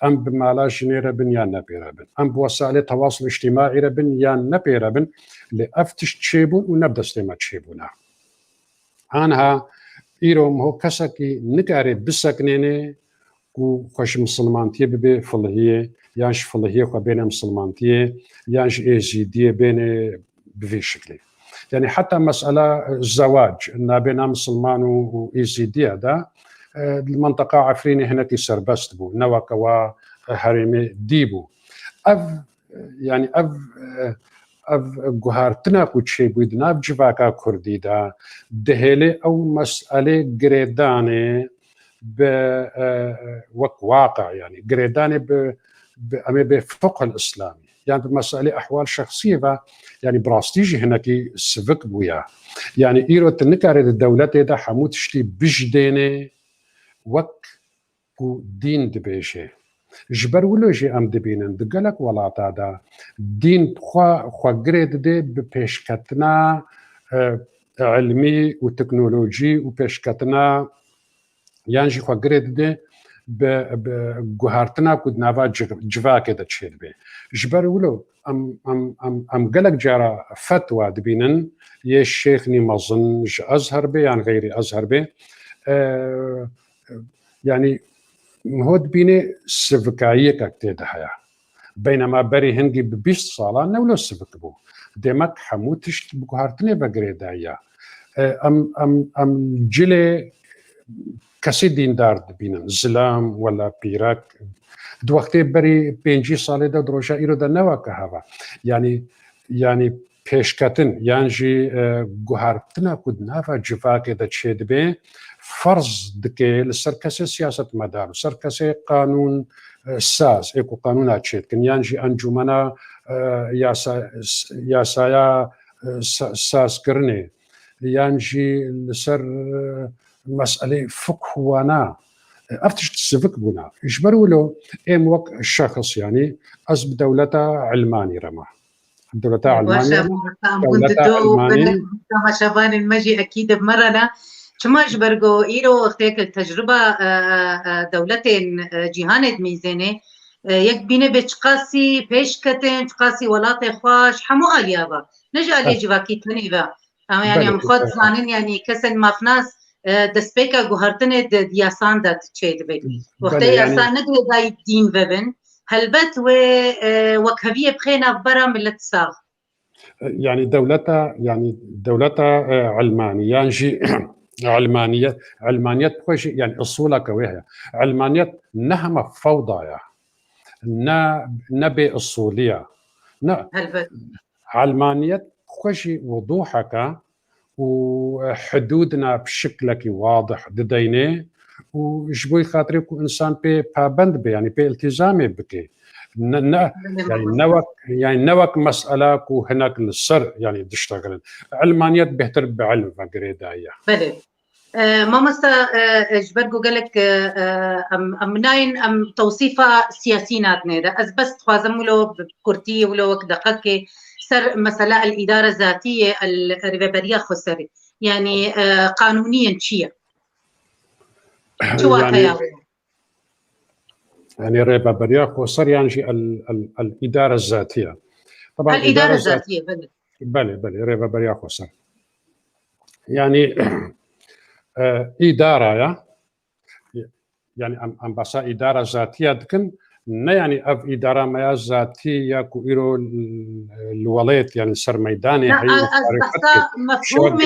أم بمالا جنيه بنيانا بيرابن أم بوسائل التواصل الاجتماعي بنيانا بيرابن لأفتش تشيبون ونبدأ استيما تشيبونا عنها إيروم هو كسكي نكاري بسكنيني وخش مسلمانتي ببي فلهية يانش فلهية وبين مسلمانتي يانش إيزيدية بين بفي شكلي يعني حتى مسألة الزواج إن بين مسلمان وإيزيدية ده المنطقة عفريني هنا تيسر بستبو نوكوا هرمي ديبو يعني گوهارتنا کو چه بود ناب جواکا کردی دا دهله او مسئله گریدانه وك واقع يعني قريداني بفقه الإسلامي يعني بمسألة أحوال شخصية يعني براستيجي هناك السفك بويا يعني إيرو تنكارد الدولة دا حمود شتي بجديني وك دين دبيشي جبر ولوجي أم دبينن دقلك ولا دا دين خوا قريد دي ببيشكتنا علمي وتكنولوجي وبيشكتنا يعني خو قريد دي بجوهرتنا كود نافا جواكي دا تشيد بي جبر ولو ام قلق جارا فتوى دبينن يا الشيخ نمظن أزهر بي يعني غيري أزهر بي يعني مهود بيني سفكاية كاكتيد حياة بينما بري هنجي ببيش صالة نولو سفك بو ديمك حموتش بجوهرتني بقريدايا ام جلي کسی دیندار دبینن زلام ولا پیرک دو وقتی بری 5 ساله دا دروژه ایرو دا نوکه هوا یعنی پیشکتن یعنی گوهرتنا کد نافا جواکه دا چه دبی فرض دکه لسر کسی سیاست مدار سر کسی قانون ساز ایکو قانون اچید کن یعنی انجمنا یاسایا ساز کرنه یعنی لسر مسألة فقه وانا افتش تسفك بنا اجبروا له ام وك الشخص يعني از بدولة علماني رما دولة علماني دولة شبان المجي اكيد بمرنا شما اجبرقو ايرو اختيك التجربة دولتين جهاند ميزاني يك بيني بچقاسي بيشكتين چقاسي ولاطي خواش حمو اليابا نجا الي جواكي تنيبا يعني ام خود زانين يعني كسن مافناس دسپیکا گوهرتنه دیاسان داد چه دبی وقتی یاسان نگه دای دین وبن هلبت وكهوية بخينا برا ملت ساغ يعني دولة علمانية يعني علمانية بخوش يعني أصولها كويها علمانية نهم فوضى نبي أصولية هلبت علمانية بخوش وضوحك وحدودنا بشكلك واضح ددينه وجبوي خاطرك انسان بابند بي يعني بالتزامي بكي يعني نوك مسألة وهناك السر يعني تشتغل علمانيات بهتر بعلم فقريدايا بلي ما مسا جبرقو قالك ام ناين ام توصيفة سياسينات نيدا از بس تخوازم ولو بكورتي ولو وك دقاقي سر مسألة الإدارة الذاتية الريبابرية خسري يعني قانونيا شيء شو يعني الريبابرية خسر يعني الإدارة الذاتية طبعا الإدارة الذاتية بلي الريبابرية خسر يعني إدارة يعني أم بسا إدارة ذاتية دكن نه يعني اف اداره ما ذاتيه كويرو الوليت يعني سر ميداني هي مفهوم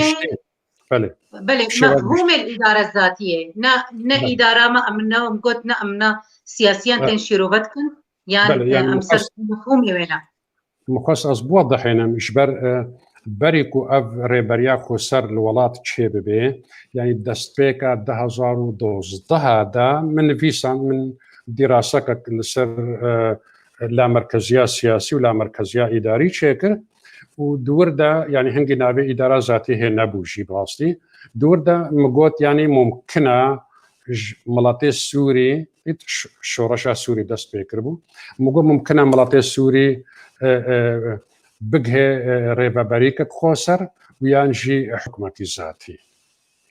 بلي مفهوم الاداره الذاتيه نا اداره ما امنا ومقوت نا امنا سياسيا تنشيروبتكن يعني مفهومي وينا مخصص بوضح هنا مش بريكو اف ريبريا خسر الولات تشيبي يعني دستبيكا 2012 دا من فيسا من دراسك لسر لا مركزية سياسي ولا مركزية إداري شكر ودور دا يعني هنجي نابي إدارة ذاتية نبوشي براستي دور دا مقوت يعني ممكنة ملاطي السوري شورشا سوري دست بيكربو مقوت ممكنة ملاطي السوري بقه ريبابريك خوسر ويانجي حكومتي ذاتي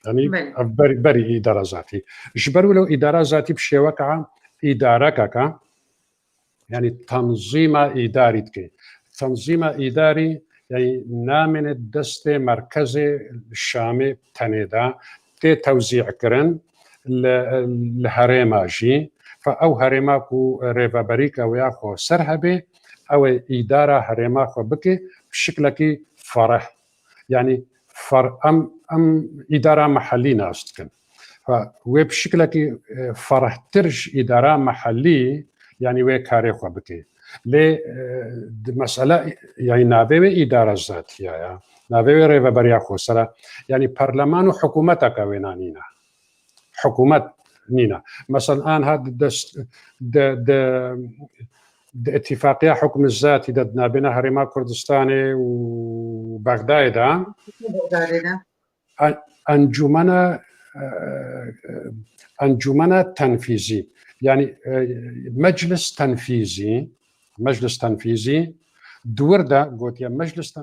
يعني بري إدارة ذاتي جبروا له إدارة ذاتي بشيوكا إدارة كاكا يعني تنظيم إداري تكي تنظيم إداري يعني نامن الدست مركزي الشامي تنيدا تي توزيع كرن الهريما جي فأو هريما كو ريبابريكا وياخو سرهبي أو إدارة هريما خو بكي بشكلكي فرح يعني أم إدارة محلية ناستكن فوي بشكلكي فرح ترج إدارة محلية يعني وي كاري خو بكي لي مسألة يعني نابي إدارة ذاتية نابي ريفا بريا خو سرا يعني برلمان وحكومتك وينانينا حكومت نينا مثلا الآن هذا اتفاقية حكم الذاتي ددنا بين هرما كردستاني وبغداد أنجمنا تنفيذي يعني مجلس تنفيذي دوردا قلت يا مجلس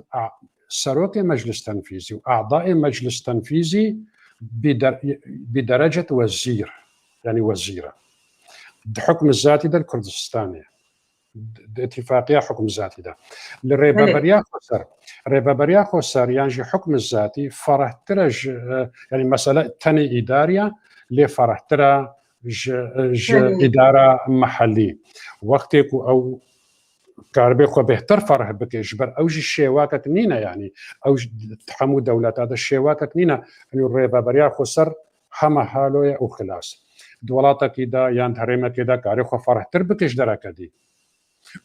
سروك مجلس تنفيذي وأعضاء مجلس تنفيذي بدرجة وزير يعني وزيرة الحكم الذاتي ده الكردستاني اتفاقية حكم ذاتي ده ريبا بريا خسر يعني حكم الذاتي فرح ترج يعني مسألة تاني إدارية اللي فرح ترى إدارة محلية وقتك أو كاربي خو بهتر فرح بك جبر أوج الشيواكة نينا يعني أوج تحمو دولات هذا الشيواكة نينا إنه ريبا بريا خسر حما حالو وخلاص دولاتك كده يعني هريمة كده كاري خو فرح تربك جدرا كدي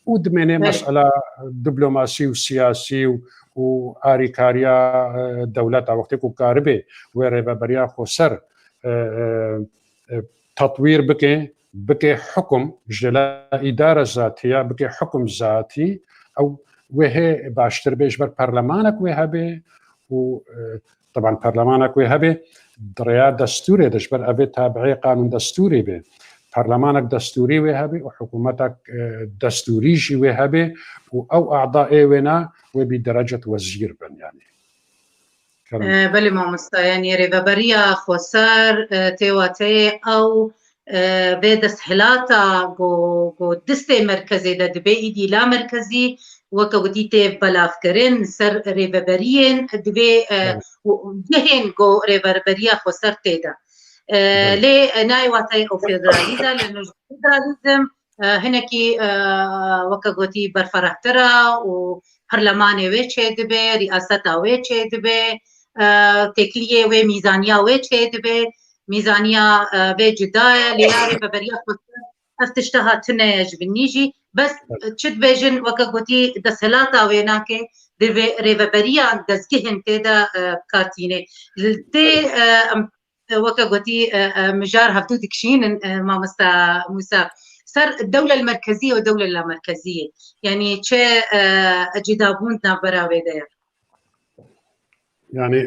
ودمنه مسألة دبلوماسي وسياسي وآريكاريا دولة وقتك وكاربي وريبا بريا خسر تطوير بكي حكم جلا إدارة ذاتية بكي حكم ذاتي أو وهي باشتر بيجبر برلمانك وهبي وطبعا برلمانك وهبي دريا دستوري دجبر أبي تابعي قانون دستوري به برلمانك دستوري وهبي وحكومتك دستوريجي وهبي أو أعضاء ونا وبدرجة وزير بن يعني بله مامستا يعني ريفابريا خوسار تيواتي أو بيدس هلاتا جو دستي مركزي دا دبي إيدي لا مركزي وكودي تيف بلاف كرين سر ريفابريين دبي جهين جو ريفابريا خوسار تيدا لي نايواتي أو فيدراليزا لأنه الفيدراليزم هنكي وكودي برفرحترا وبرلماني ويتشي دبي رئاستا ويتشي دبي تكلية وميزانية ويتشي دبي ميزانية بجداية لياري ببريا افتشتها تناج بالنيجي بس تشد بيجن وكاقوتي دسهلاتا ويناكي ريفابريا دزكهن تيدا كارتيني تي وكاقوتي مجار هفتو دكشين ما مستا موسى صار الدولة المركزية والدولة اللامركزية يعني تشي جدابون نابرا ويدايا يعني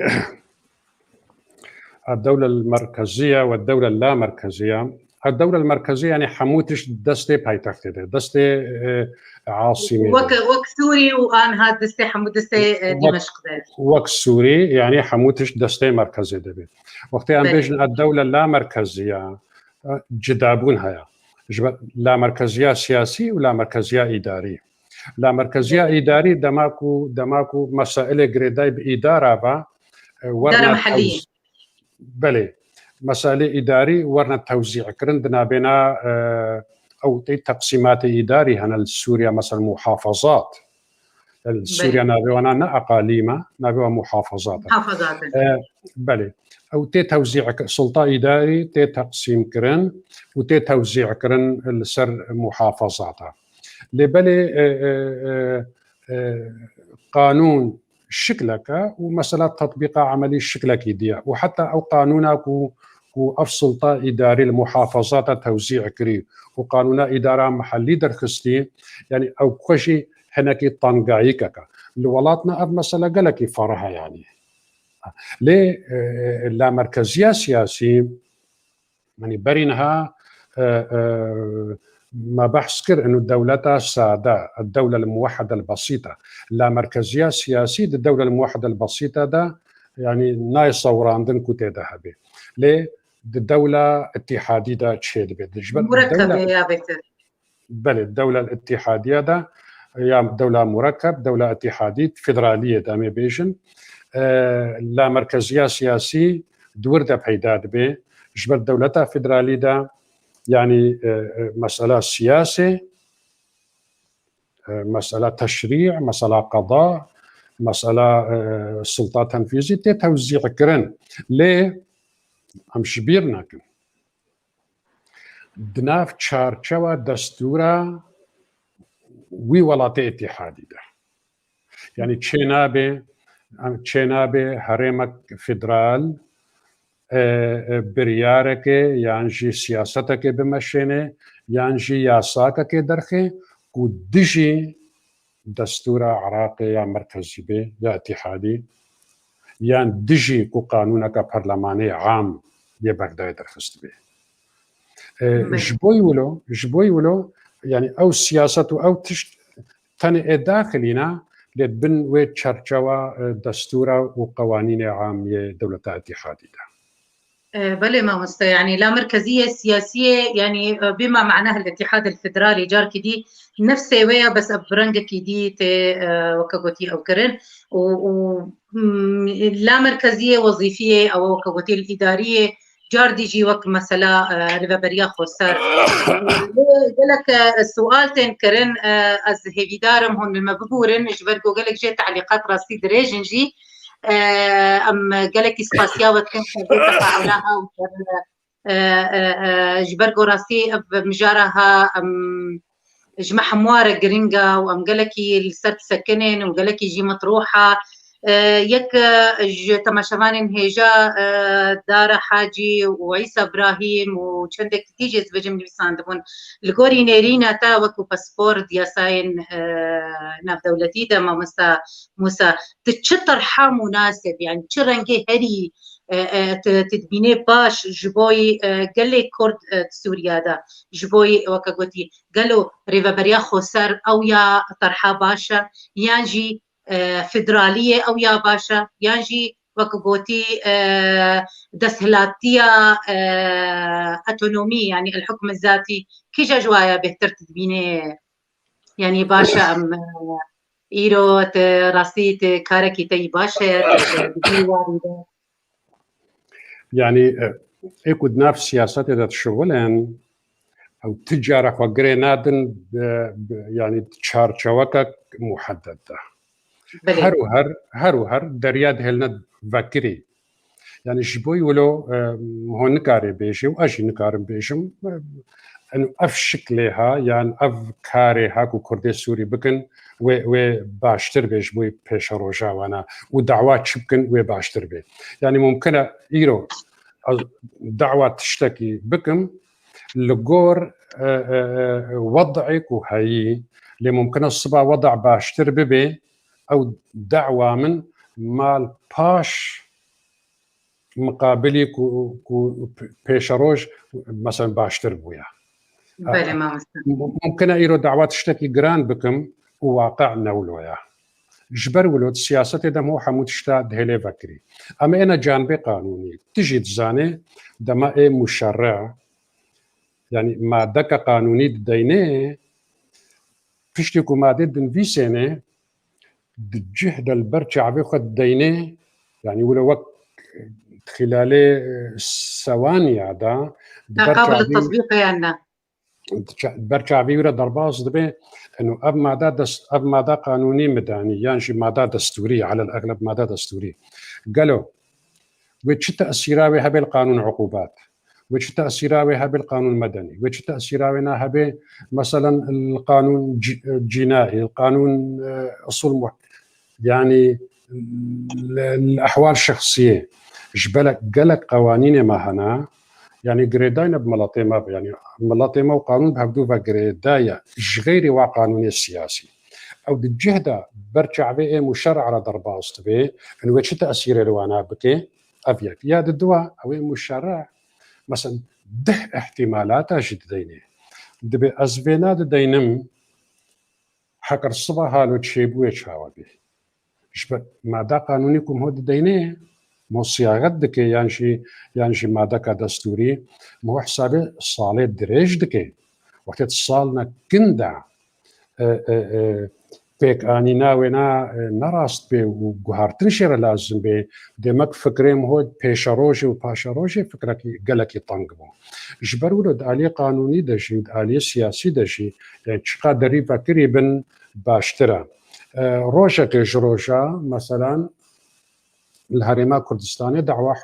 الدولة المركزية والدولة اللامركزية الدولة المركزية يعني حموتش دستي بايتختي دستي عاصمة وك سوري وان هاد دستي حمود دستي دمشق وك سوري يعني حموتش دستي مركزي دبي وقت أن بيجن الدولة اللامركزية جدابونها لا مركزية سياسي ولا مركزية إداري لا مركزية إداري دماكو مسائل جريداي بإدارة با إدارة محلية بلي مسائل إداري ورنا توزيع كرندنا بنا أو تقسيمات إداري هنا لسوريا مثلا محافظات سوريا نابوانا أقاليم نابوا محافظات بلي أو توزيع سلطة إداري تقسيم كرن وتوزيع كرن لسر محافظاتها لبلي قانون شكلك ومسألة تطبيق عملي شكلك ديا وحتى أو قانونك وأفسلطة إداري المحافظات توزيع كري وقانون إدارة محلي درخستي يعني أو كوشي هناكي طنقايكك لولاتنا أب مسألة قالك فرها يعني ليه لا مركزية سياسي يعني برينها ما بحث كر انه الدولة السادة الدولة الموحدة البسيطة لا مركزية سياسية الدولة الموحدة البسيطة ده يعني ناي صوران دن كوتي ذهبي ليه الدولة اتحادية ده تشيد بيت مركبة يا بيتر بل الدولة الاتحادية ده يا دولة مركب دولة اتحادية فيدرالية دامي بيجن لا مركزية سياسي دور ده بيداد بي جبر دولتها فيدرالية ده يعني مسألة سياسة مسألة تشريع مسألة قضاء مسألة سلطة تنفيذية توزيع كرن ليه هم شبيرنا دناف چارچەوە دەستورە وی وڵاتی اتحادی ده یعنی چێ نابێ هەرێمە فیدرال بریارێکێ یانژی سیاسەتێکێ بمەشێنێ یانژی یاساکەکێ دەرخێ و دژی دەستورە عراقی یا مرکزی بێ یا اتحادی یان دژی و قانونەکە پەرلەمانەی عام یە بەردای دەرخست بێ ji bo wilo yani ew siyaset û ew tişt tenê ê daxilîne lê bin wê çerçewa destûra û qewanînê amiyê dewleta itihadî de. بله مامۆستا يعني لا مركزية سياسية يعني بما معناه الاتحاد الفيدرالي جار كدي نفس ويا بس برنج كدي وكاغوتي أو كرن و لا مركزية وظيفية أو وكاغوتي الإدارية جار ديجي وقت مثلا ريفابريا خوسر قالك السؤال تنكرن از هيفيدارم هون المبهورن جبرقو قالك جي تعليقات راسي دريجنجي ام قالك اسباسيا وكان تفاعلها جبرقو راسي بمجارها ام جمع حموارة جرينجا وام قالك السرت سكنن وقالك يجي مطروحة يك تماشامان هيجا دار حاجي وعيسى ابراهيم وشندك تيجي بجم بيساندبون الغوري نيرينا تا وكو باسبور دياساين ناف دولتي دا موسى تشطر حا مناسب يعني تشرنجي هري تدبيني باش جبوي قال لي كرد سوريا دا جبوي وكاغوتي قالوا ريفابريا خوسر او يا طرحه باشا يانجي فدرالية أو يا باشا يانجي وكبوتي دسهلاتية أوتونومي يعني الحكم الذاتي كي جوايا بهتر تدبيني يعني باشا أم إيرو راسيت كاركي تي باشا يعني ايكود نفس سياسات ذات شغلن او تجارة وقري نادن يعني تشارچوكا محددة هر درياد هلنا فكري يعني شبوي ولو هون نكاري بيشي واجي نكارم بيشم انه اف شكلها يعني اف كاري هاكو كردي سوري بكن و باشتر بيش بوي بيش روجا وانا ودعوات شبكن و باشتر بي يعني ممكن ايرو دعوات تشتكي بكم لغور وضعك وهي اللي ممكن الصبا وضع باشتر ببي او دعوة من مال باش مقابلي كو بيشروج مثلا باشتر بويا ممكن ايرو دعوات تشتكي جران بكم وواقع نولويا جبر ولود سياسة دم هو حمود شتا دهلي فكري اما انا جانبي قانوني تجي تزاني دما اي مشرع يعني ما دك قانوني دينه فيشتكو ما دين في سنه الجهد البرشع بياخد دينه يعني ولو وقت خلال ثواني هذا قابل التطبيق يعني برشع بيورا ضرباص دبي انه اب ماده قانوني مدني يعني ماده دستوري على الاغلب ماده دستوري قالوا وش تاثيراوي هبه القانون عقوبات وش تاثيراوي هبه القانون المدني وش تاثيراوي هبه مثلا القانون الجنائي القانون اصول يعني الاحوال الشخصيه جبلك قالك قوانين ما هنا يعني جريداين بملاطيما يعني ملاطيما وقانون بهبدو جريدايا غير وقانون السياسي او الجهده برجع به مشرع على ضربه اصطبي انه وش تاثير الوانا بكي ابيك يا الدواء او مشرع مثلا ده احتمالات جدينه دبي ازفينا دينم حكر الصبح هالو تشيبو يشاوبي شبه ماده قانونيكم هو دينه مو صياغه دك يعني ماده كدستوري مو حسابي صالح دريج دك وقت اتصالنا كندا بيك انينا ونا نراست بي وغارتنشر لازم بي دمك فكريم هو بيشروجي وباشروجي فكرك قالك يطنقبو جبروا له عليه قانوني دشي عليه سياسي دشي يعني قادري فكري بن باشترا روجا كجروجا مثلا الهرماء كردستاني دعوة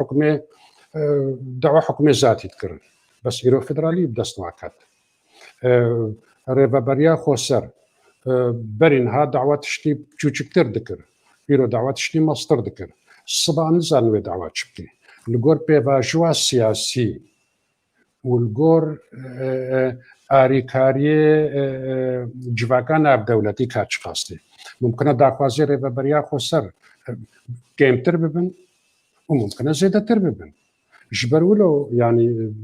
حكمي ذاتي تكرر بس إيرو فدرالي بدست معكات ريبابريا خوسر برين ها دعوة تشتي بجوجكتر ذكر إيرو دعوة تشتي مصدر ذكر الصبا نزال نوي دعوة تشبكي الجور بيفاجوا السياسي والجور آريكاري جواكان عب دولتي كاتش قاستي ممكن داخوازي ريبابريا خوسر كيم ترببن وممكن زيادة ترببن جبرولو يعني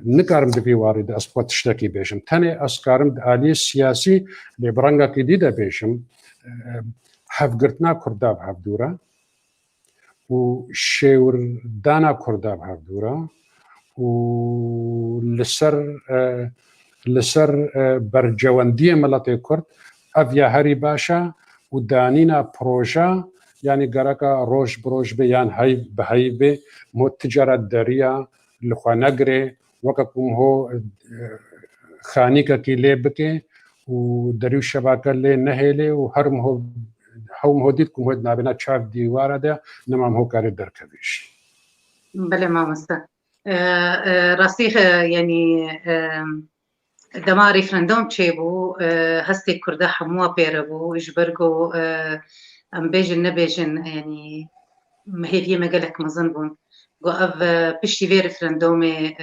نكارم دبي وارد أسبوع تشتكي بيشم تاني أسكارم آلي السياسي لبرانغا كديدة بيشم حفقرتنا كرداب حفدورا وشيور دانا كرداب حفدورا ولسر برجواندية ملاتي كرد أفيا هاري باشا ودانينا بروجا يعني قرقا روش بروش بيان هاي بهاي بي مو التجارة الدارية لخوانقري وكاكم هو خانيكا كي ليبكي ودريو شباكا اللي نهيلي وهرم هو ديتكم هو نابنا تشاف ديوارا ده نمام هو كاري دركبيش بله ما مستا راستي يعني دما ريفرندوم تشيبو هستي كردا حموا بيربو اجبرقو ام بيجن نبيجن يعني هي مقالك مظنبون قو اف بشتي في ريفرندومي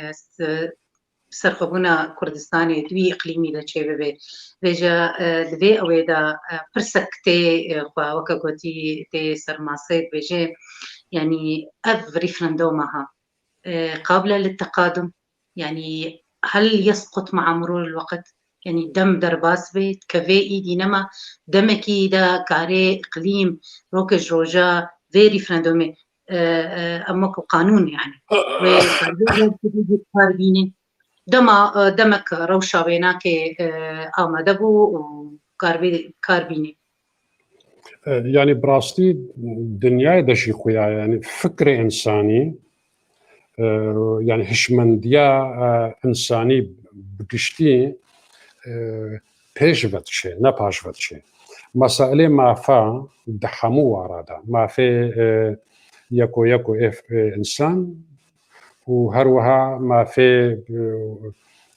سرخبونا كردستاني دوي اقليمي دا تشيبه بي بيجا دوي اويدا برسكتي وكا قوتي تي سرماسي بيجي يعني اف ريفرندومها قابلة للتقادم يعني هل يسقط مع مرور الوقت يعني دم درباس بيت كفي ايدي نما دمكي دا كاري اقليم روكج روجا في ريفرندومي امك قانون يعني وكاربيني دمك روشا بيناك آمدبو وكاربيني يعني براستي دنيا دشي خويا يعني فكر انساني يعني هشمنديا انساني بقشتي بيشفتشي نباشفتشي مسائل ما فا دحمو ورادا ما في يكو انسان وهروها ما في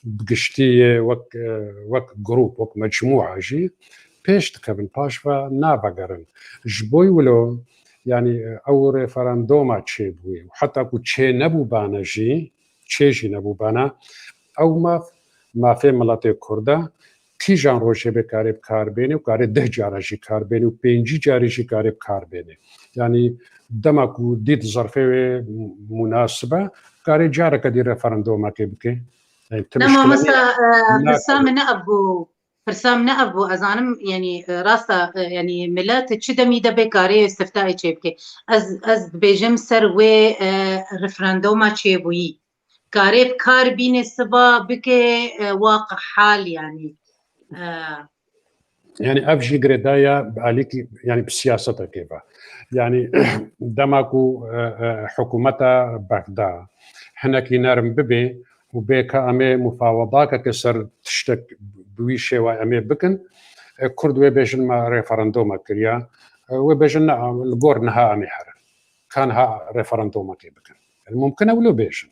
بقشتي وك جروب وك مجموعه جي بيش تكبن باشفا نابقرن جبوي ولو يعني او ريفرندوما تشي بوي وحتى كو تشي نبو بانا جي تشي نبو بانا او ما في ملاتي كردا كي جان روشي بكاري بكار بيني وكاري 10 جارة جي كار بيني و 5 جاري جي كاري بكار بيني يعني دمكو ديت ظرفي مناسبة كاري جارة كدي ريفرندوما كي بكي يعني نما مسا فرسام نأبو أزانم يعني راسا يعني ملات تشدمي دبي كاري استفتاء تشيبكي از بيجم سروي ريفرندوما تشيبوي كاري بكار بين السبا بكي واقع حال يعني يعني افجي قردايا عليك يعني بسياسة كيفا يعني دماكو حكومتا بغداد حنا كي نارم ببي وبيكا امي مفاوضات كسر تشتك بويشي وامي بكن كرد وبيجن ما ريفرندوم كريا وبيجن الجور نها امي حر كان ها ريفرندوم كي بكن ممكن ولو بيجن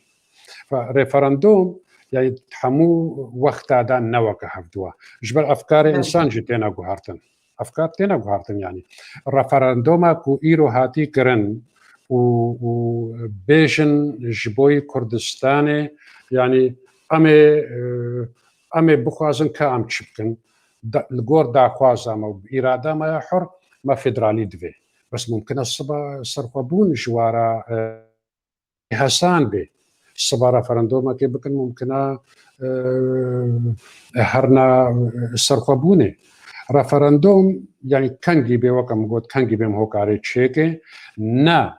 فريفرندوم يعني تحمو وقت هذا نوك حفدوا جبر افكار انسان جتنا غارتن افكار تنا غارتن يعني الريفرندوم كو ايرو هاتي كرن و بيجن جبوي كردستاني يعني امي بخوازن كام تشبكن الجور دا خوازا ما اراده ما حر ما فيدرالي دفي بس ممكن الصبا صرفبون جوارا حسان بي الصبا رفرندوم كي بكن ممكن هرنا صرفبوني رفرندوم يعني كان جيبي وكم قلت كان جيبي هو كاري تشيكي نا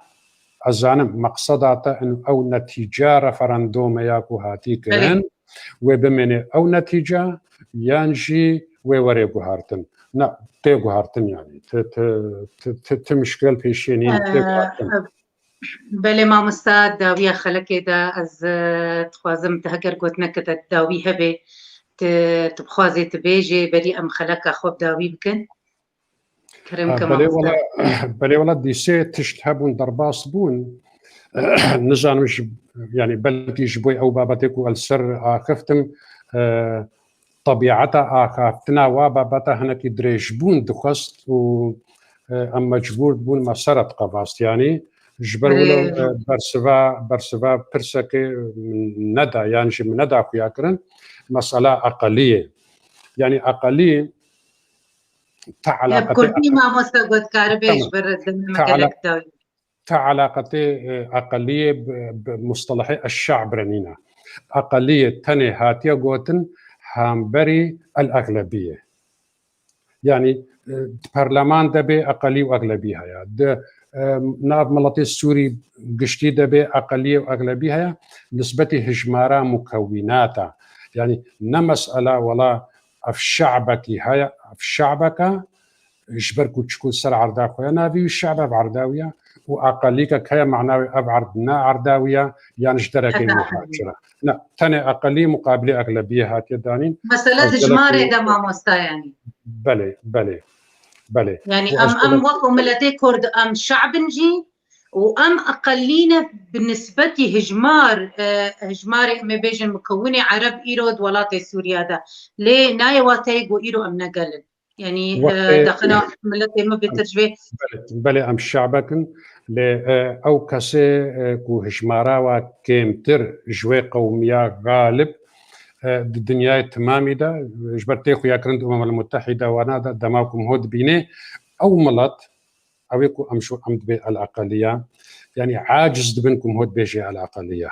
أزانم مقصداته إنه أو نتيجة رفرندوم ياكو هاتي كرن وبمن أو نتيجة ينجي ووريكو هارتن نا تيكو هارتن يعني تمشكل بيشينين تيكو هارتن بله ما مستعد داوية خلقه دا از تخوازم تهجر قوتنا كتا داوي هبه تبخوازي تبيجي بري أم خلقه خوب داوي بكن بلي ولا ديسي تشتهبون درباس بون نزانوش يعني بلكي جبوي أو بابتك السر آخفتم طبيعتا آخفتنا وبابتا هناك دريجبون دخست و أما جبور بون مسارت قباست يعني جبرولو برسوا برسك ندى يعني من ندى كياكرن مسألة أقلية يعني أقلية تعلاقتي ما مستقبل كاربيش برد تعلاقتي أقلية بمصطلح الشعب رنينا أقلية تاني هاتيا قوتن هامبري الأغلبية يعني برلمان دبي أقلية وأغلبية يا ناب ملطي السوري قشتي دبي أقلية وأغلبية نسبة هجمارة مكوناتها يعني نمسألة ولا في شعبك هيا في شعبك جبركو تشكون سر عردا خويا نافي الشعب بعرداوية وأقليك كيا معناوي أبعردنا عرداوية يعني اشتركي محاجرة لا تاني أقلية مقابل أغلبية هاتي دانين مسألة هجمارة ده ما مستا يعني بلي يعني أم وقو ملتي كرد أم شعب نجي وأم أقلينا بالنسبة هجمار أم بيجن مكونة عرب إيرود ولاتي سوريا ده ليه ناي واتيق وإيرو أم نقلن يعني دخنا ملتي ما بترجبه بلي أم شعبكن أو كسي كو هجمارا وكيمتر جوي قومية غالب الدنيا تمامي دا جبرتي خويا كرند المتحدة وانا دماكم هود بيني او ملط او يكو امشو عمد بي الاقلية يعني عاجز دبنكم هود بيجي على الاقلية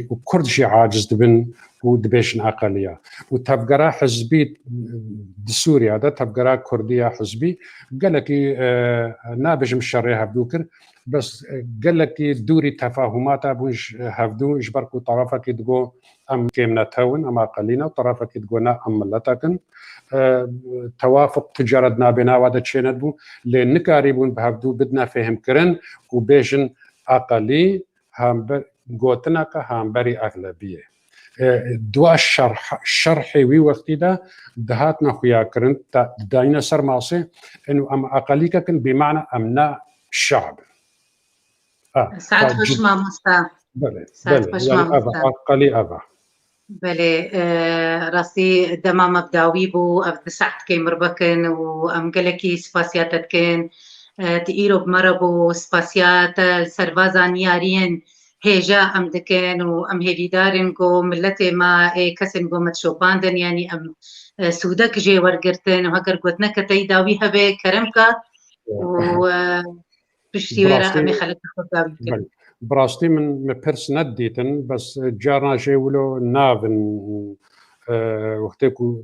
وكردجي عاجز دبن ودبيشن اقلية وتبقرا حزبي سوريا هذا تبقرا كردية حزبي قال لك نابج مشريها بدوكر بس قال لك دوري تفاهمات ابوش هفدو اجبركو طرفك تقول ام كيمنا تاون ام اقلينا وطرفك تقول ام ملتاكن توافق تجاردنا بنا ودا تشيندبو لان قريبون بهفدو بدنا فهم كرن وبيجن اقلي هم قوتناك هامبري اغلبيه دوا الشرحي وي وقتي ده دهاتنا خويا كرنت داينا سر ماسي انه ام اقليك كن بمعنى امنا الشعب ساعات خوش ما مستا بلي يعني اقلي ابا بلي راسي دما مبداوي بو بسعت كي مربكن وام قلكي سباسياتت كن تيرو بمربو سباسيات سرفازانيارين هيجا ام دكن وام هيدارن جو ملتي ما كسن جو متشوباندن يعني ام سودك جي ورقرتن وهكر قوتنا كتي داوي هبه كرمكا و بشتي ويرا امي خلت خداوي براستي من بيرس نديتن بس جارنا جيولو نافن وقتكو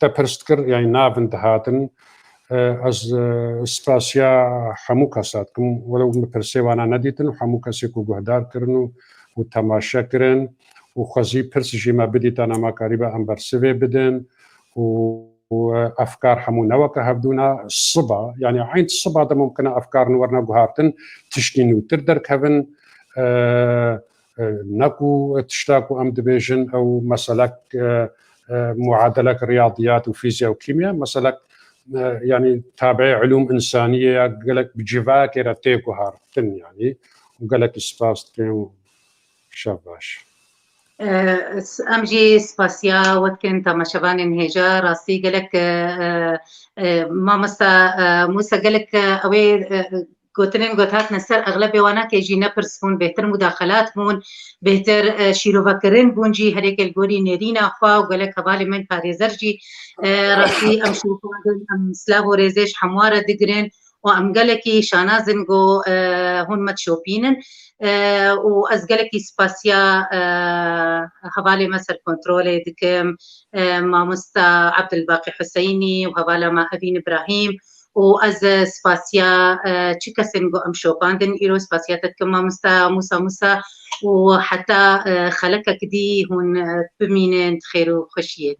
تبرستكر يعني نافن دهاتن از سباسيا حموكا ساتكم ولو مبرسي وانا نديتن وحموكا سيكو قهدار كرنو وتماشا كرن وخزي برس جيما بديت انا ما قريبا ام برسيفي بدن وافكار حمو نوكا هبدونا الصبا يعني عين الصبا ده ممكن افكار نورنا قهارتن تشكين وتردر كفن نكو تشتاكو ام دبيجن او مسالك معادلة رياضيات وفيزياء وكيمياء مسالك يعني تابع علوم إنسانية قالك بجيفا كيرا تيكو هارتن يعني وقالك سباس كيم شاباش أمجي سباسيا وكن تما شبان انهجا راسي قالك ما مسا موسى قالك أوي قوتنين قوتات نسر أغلبية وانا كيجي نبرس بون بهتر مداخلات بون بهتر شيرو بكرين بون جي هريك الجوري نيرينا أخوا وقالك هبالي من باريزرجي راسي أم شوفان أم سلافو ريزيش حموارة دقرين وأم قالكي شانازنغو هون متشوبينن وأز قالكي سباسيا هبالي مسر كنترولي دكم ما مستا عبد الباقي حسيني وهبالي ما أبين إبراهيم وأز سباسيا تشيكاسنغو أم شوباندن إيرو سباسيا تكما مستا موسى وحتى خلقك دي هون بمينين خير وخشية